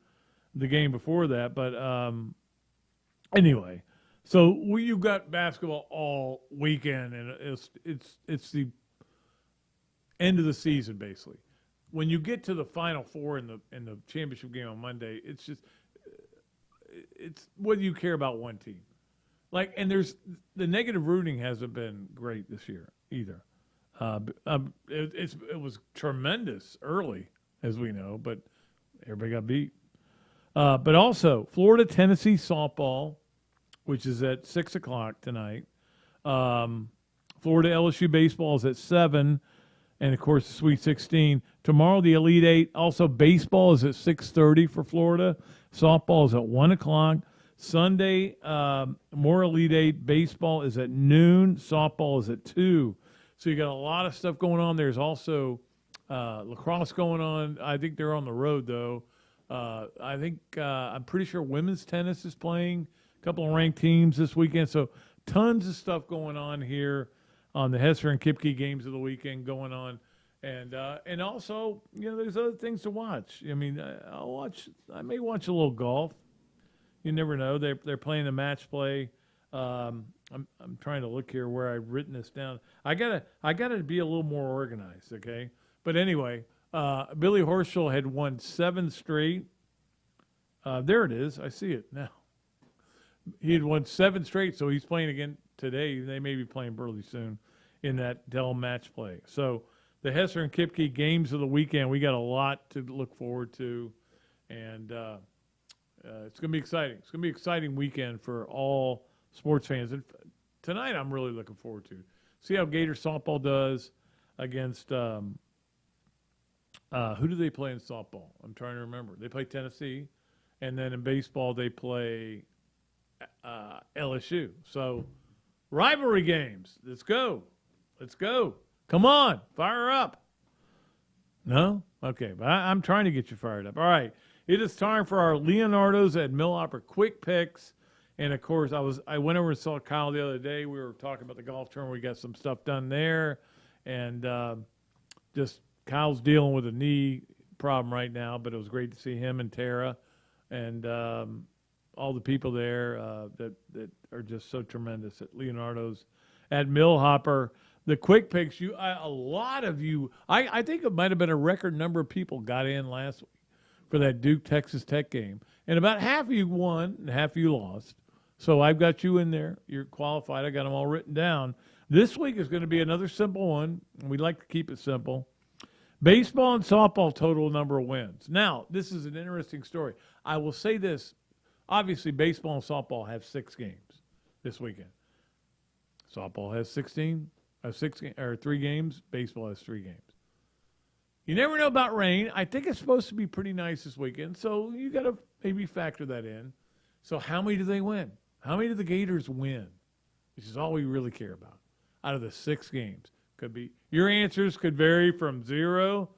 the game before that, but anyway. So you've got basketball all weekend, and it's the end of the season basically. When you get to the Final Four in the championship game on Monday, it's whether you care about one team. Like, and there's the negative rooting hasn't been great this year either. It was tremendous early, as we know, but everybody got beat. But also Florida Tennessee softball, which is at 6:00 tonight. Florida LSU baseball is at 7, and of course the Sweet 16 tomorrow. The Elite Eight. Also baseball is at 6:30 for Florida. Softball is at 1:00. Sunday, more Elite Eight. Baseball is at noon. Softball is at 2. So you got a lot of stuff going on. There's also lacrosse going on. I think they're on the road, though. I'm pretty sure women's tennis is playing. A couple of ranked teams this weekend. So tons of stuff going on here on the Hesser and Kipke games of the weekend going on. And also, there's other things to watch. I mean, I may watch a little golf. You never know. They're playing the match play. I'm trying to look here where I've written this down. I gotta be a little more organized, okay? But anyway, Billy Horschel had won 7 straight. There it is. I see it now. He had won 7 straight, so he's playing again today. They may be playing Burley soon in that Dell match play. So the Hesser and Kipke games of the weekend, we got a lot to look forward to, and it's going to be exciting. It's going to be an exciting weekend for all sports fans. And tonight I'm really looking forward to. See how Gator softball does against who do they play in softball? I'm trying to remember. They play Tennessee, and then in baseball they play LSU. So rivalry games. Let's go. Come on, fire up. No? Okay, but I'm trying to get you fired up. All right. It is time for our Leonardo's at Millhopper quick picks. And, of course, I went over and saw Kyle the other day. We were talking about the golf tournament. We got some stuff done there. And just Kyle's dealing with a knee problem right now, but it was great to see him and Tara and all the people there that are just so tremendous at Leonardo's at Millhopper. The quick picks, a lot of you, I think it might have been a record number of people got in last week for that Duke Texas Tech game. And about half of you won and half of you lost. So I've got you in there. You're qualified. I got them all written down. This week is going to be another simple one. We'd like to keep it simple. Baseball and softball total number of wins. Now, this is an interesting story. I will say this. Obviously, baseball and softball have 6 games this weekend. Softball has 3 games. Baseball has 3 games. You never know about rain. I think it's supposed to be pretty nice this weekend, so you got to maybe factor that in. So how many do they win? How many do the Gators win? Which is all we really care about out of the 6 games. Could be your answers could vary from 0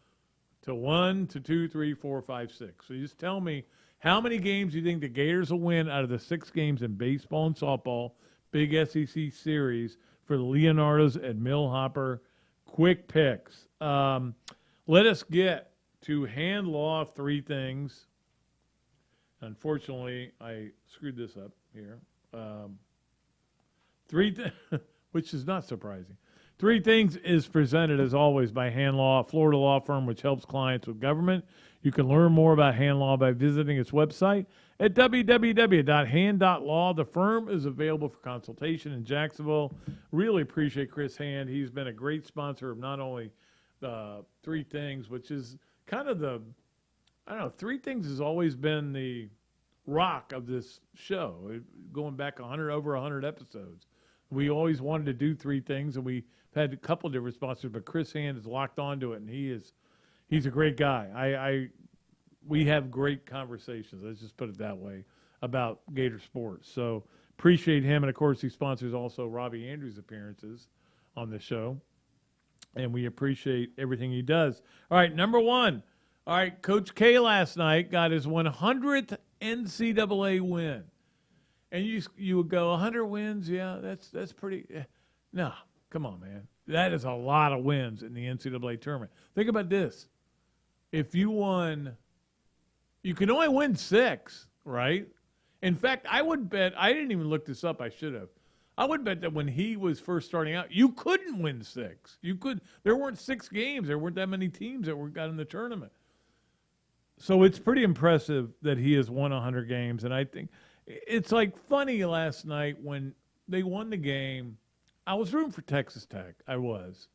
to 1 to 2, 3, 4, 5, 6. So you just tell me how many games you think the Gators will win out of the 6 games in baseball and softball, big SEC series for the Leonardo's at Millhopper quick picks. Let us get to hand law 3 things. Unfortunately, I screwed this up here. 3 which is not surprising. 3 things is presented, as always, by Hand Law, a Florida law firm which helps clients with government. You can learn more about Hand Law by visiting its website at www.hand.law. The firm is available for consultation in Jacksonville. Really appreciate Chris Hand. He's been a great sponsor of not only 3 things, which is kind of the, 3 things has always been the rock of this show, going back over 100 episodes. We always wanted to do 3 things, and we've had a couple different sponsors, but Chris Hand is locked onto it, and he's a great guy. We have great conversations, let's just put it that way, about Gator sports. So appreciate him, and of course he sponsors also Robbie Andrews' appearances on the show, and we appreciate everything he does. All right, number 1. All right, Coach K last night got his 100th NCAA win. And you would go 100 wins, yeah, that's pretty. No, come on, man. That is a lot of wins in the NCAA tournament. Think about this: if you won, you can only win 6, right? In fact, I would bet. I didn't even look this up. I should have. I would bet that when he was first starting out, you couldn't win 6. You could. There weren't 6 games. There weren't that many teams that got in the tournament. So it's pretty impressive that he has won 100 games. And I think it's like funny last night when they won the game. I was rooting for Texas Tech. I was.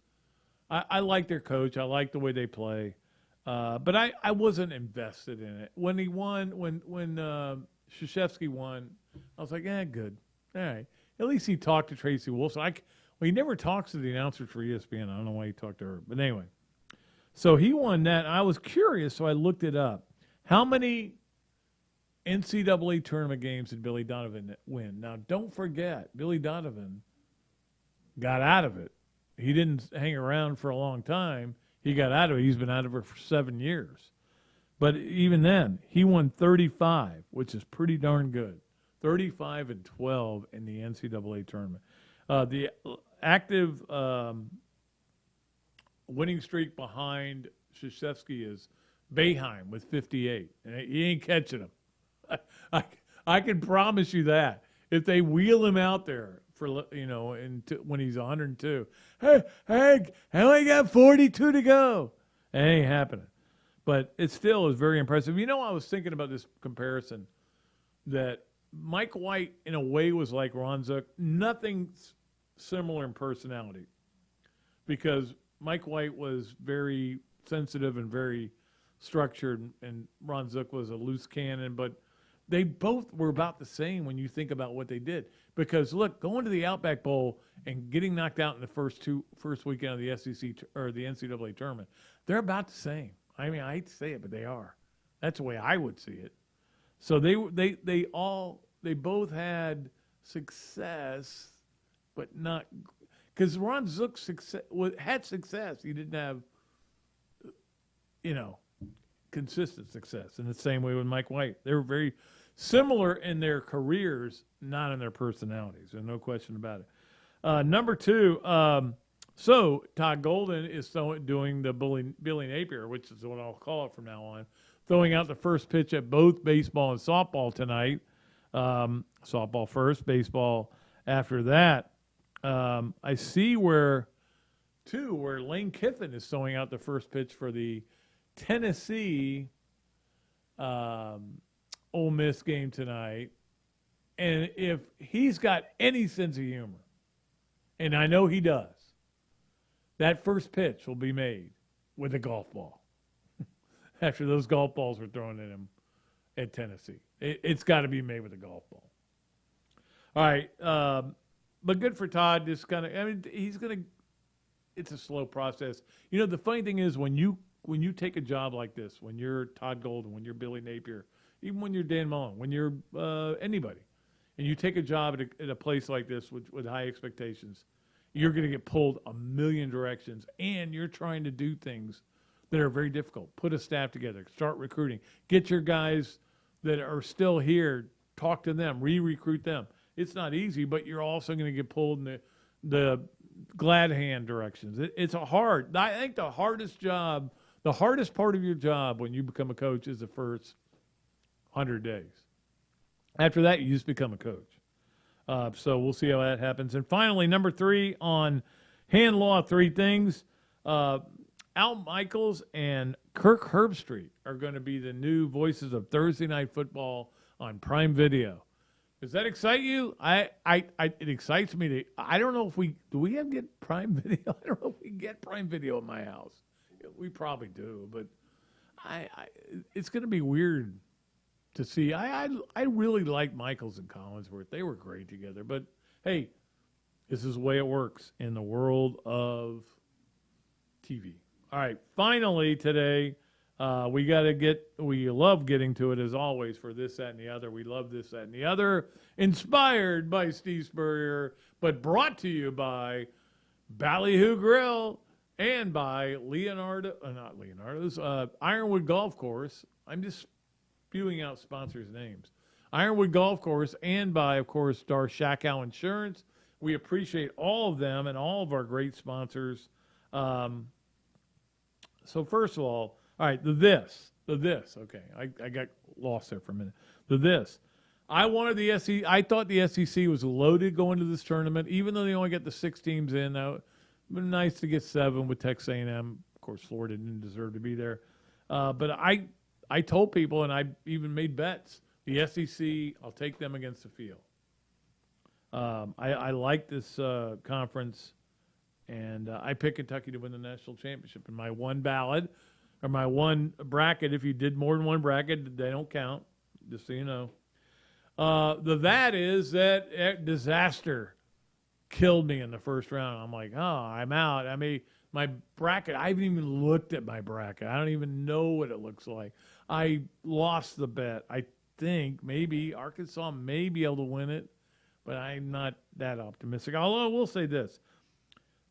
I like their coach. I like the way they play. But I wasn't invested in it. When he won, when Krzyzewski won, I was like, good. All right. At least he talked to Tracy Wolfson. Well, he never talks to the announcers for ESPN. I don't know why he talked to her. But anyway. So he won that. I was curious, so I looked it up. How many NCAA tournament games did Billy Donovan win? Now, don't forget, Billy Donovan got out of it. He didn't hang around for a long time. He got out of it. He's been out of it for 7 years. But even then, he won 35, which is pretty darn good. 35-12 in the NCAA tournament. The active winning streak behind Krzyzewski is Boeheim with 58. And he ain't catching him. I can promise you that. If they wheel him out there for, when he's 102, hey, I only got 42 to go. It ain't happening. But it still is very impressive. I was thinking about this comparison that Mike White, in a way, was like Ron Zook. Nothing similar in personality because Mike White was very sensitive and very structured, and Ron Zook was a loose cannon. But they both were about the same when you think about what they did. Because, look, going to the Outback Bowl and getting knocked out in the first weekend of the SEC or the NCAA tournament, they're about the same. I mean, I hate to say it, but they are. That's the way I would see it. So they both had success, but not because Ron Zook had success. He didn't have, consistent success. In the same way with Mike White, they were very similar in their careers, not in their personalities. There's no question about it. Number 2. So Todd Golden is doing the Billy Napier, which is what I'll call it from now on, throwing out the first pitch at both baseball and softball tonight. Softball first, baseball after that. I see where Lane Kiffin is throwing out the first pitch for the Tennessee Ole Miss game tonight. And if he's got any sense of humor, and I know he does, that first pitch will be made with a golf ball after those golf balls were thrown at him at Tennessee. It's got to be made with a golf ball. All right. But good for Todd. Just kind of, he's going to, it's a slow process. The funny thing is when you take a job like this, when you're Todd Golden, when you're Billy Napier, even when you're Dan Mullen, when you're anybody, and you take a job at a place like this with high expectations, you're going to get pulled a million directions, and you're trying to do things that are very difficult. Put a staff together, start recruiting, get your guys that are still here, talk to them, re-recruit them. It's not easy, but you're also going to get pulled in the glad hand directions. It's I think the hardest part of your job when you become a coach is the first 100 days. After that, you just become a coach. So we'll see how that happens. And finally, number 3 on hand law, 3 things. Al Michaels and Kirk Herbstreit are going to be the new voices of Thursday Night Football on Prime Video. Does that excite you? It excites me. I don't know if do we get Prime Video? I don't know if we get Prime Video in my house. We probably do, but it's going to be weird to see. I really like Michaels and Collinsworth. They were great together. But hey, this is the way it works in the world of TV. All right, finally today, we love getting to it as always for This, That, and the Other. We love This, That, and the Other. Inspired by Steve Spurrier, but brought to you by Ballyhoo Grill and by Ironwood Golf Course. I'm just spewing out sponsors' names. Ironwood Golf Course, and by, of course, Star Shakow Insurance. We appreciate all of them and all of our great sponsors. So first of all right, the this. Okay, I got lost there for a minute. The this. I wanted the SEC. I thought the SEC was loaded going to this tournament, even though they only get the 6 teams in. That would have been nice to get 7 with Texas A&M. Of course, Florida didn't deserve to be there. But I told people, and I even made bets, the SEC, I'll take them against the field. I like this conference, and I picked Kentucky to win the national championship. In my one ballot, or my one bracket, if you did more than one bracket, they don't count, just so you know. That is that disaster killed me in the first round. I'm like, oh, I'm out. I mean, my bracket, I haven't even looked at my bracket. I don't even know what it looks like. I lost the bet. I think maybe Arkansas may be able to win it, but I'm not that optimistic. Although I will say this.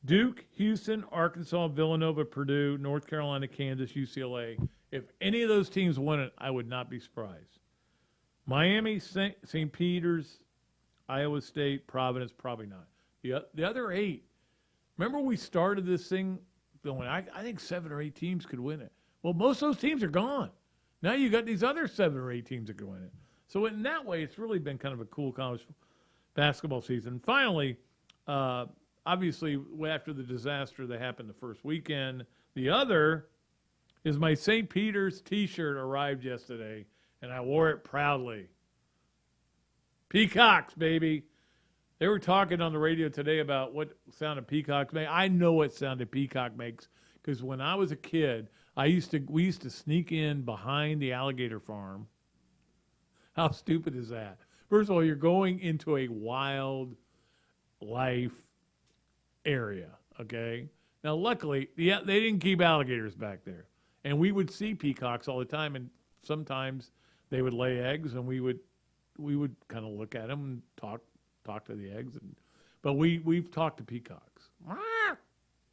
Duke, Houston, Arkansas, Villanova, Purdue, North Carolina, Kansas, UCLA. If any of those teams win it, I would not be surprised. Miami, St. Peter's, Iowa State, Providence, probably not. The other 8. Remember we started this thing going, I think 7 or 8 teams could win it. Well, most of those teams are gone. Now you got these other 7 or 8 teams that could win it. So in that way, it's really been kind of a cool college basketball season. Finally, obviously, after the disaster that happened the first weekend, the other is my St. Peter's T-shirt arrived yesterday, and I wore it proudly. Peacocks, baby. They were talking on the radio today about what sound a peacock makes. I know what sound a peacock makes because when I was a kid, we used to sneak in behind the alligator farm. How stupid is that? First of all, you're going into a wild life area, okay? Now, luckily, they didn't keep alligators back there. And we would see peacocks all the time, and sometimes they would lay eggs, and we would kind of look at them and talk to the eggs. But we've talked to peacocks.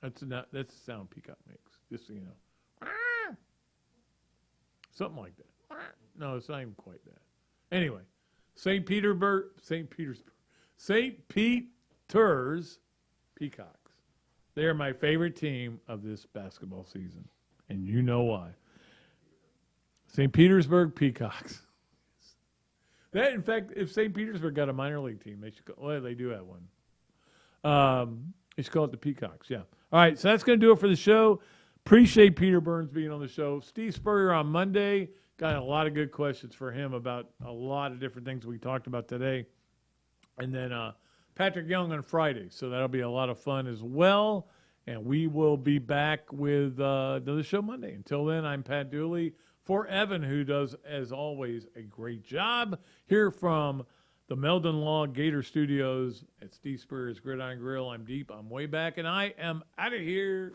That's the sound peacock makes, just so you know. Something like that. No, it's not even quite that. Anyway, St. Peter's Peacocks. They are my favorite team of this basketball season, and you know why. St. Petersburg Peacocks. That, in fact, if St. Petersburg got a minor league team, they should go. Well, they do have one. They should call it the Peacocks. Yeah. All right, so that's going to do it for the show. Appreciate Peter Burns being on the show. Steve Spurrier on Monday. Got a lot of good questions for him about a lot of different things we talked about today. And then Patrick Young on Friday. So that'll be a lot of fun as well. And we will be back with the show Monday. Until then, I'm Pat Dooley for Evan, who does, as always, a great job. Here from the Meldon Law Gator Studios at Steve Spurrier's Gridiron Grill. I'm Deep. I'm way back, and I am out of here.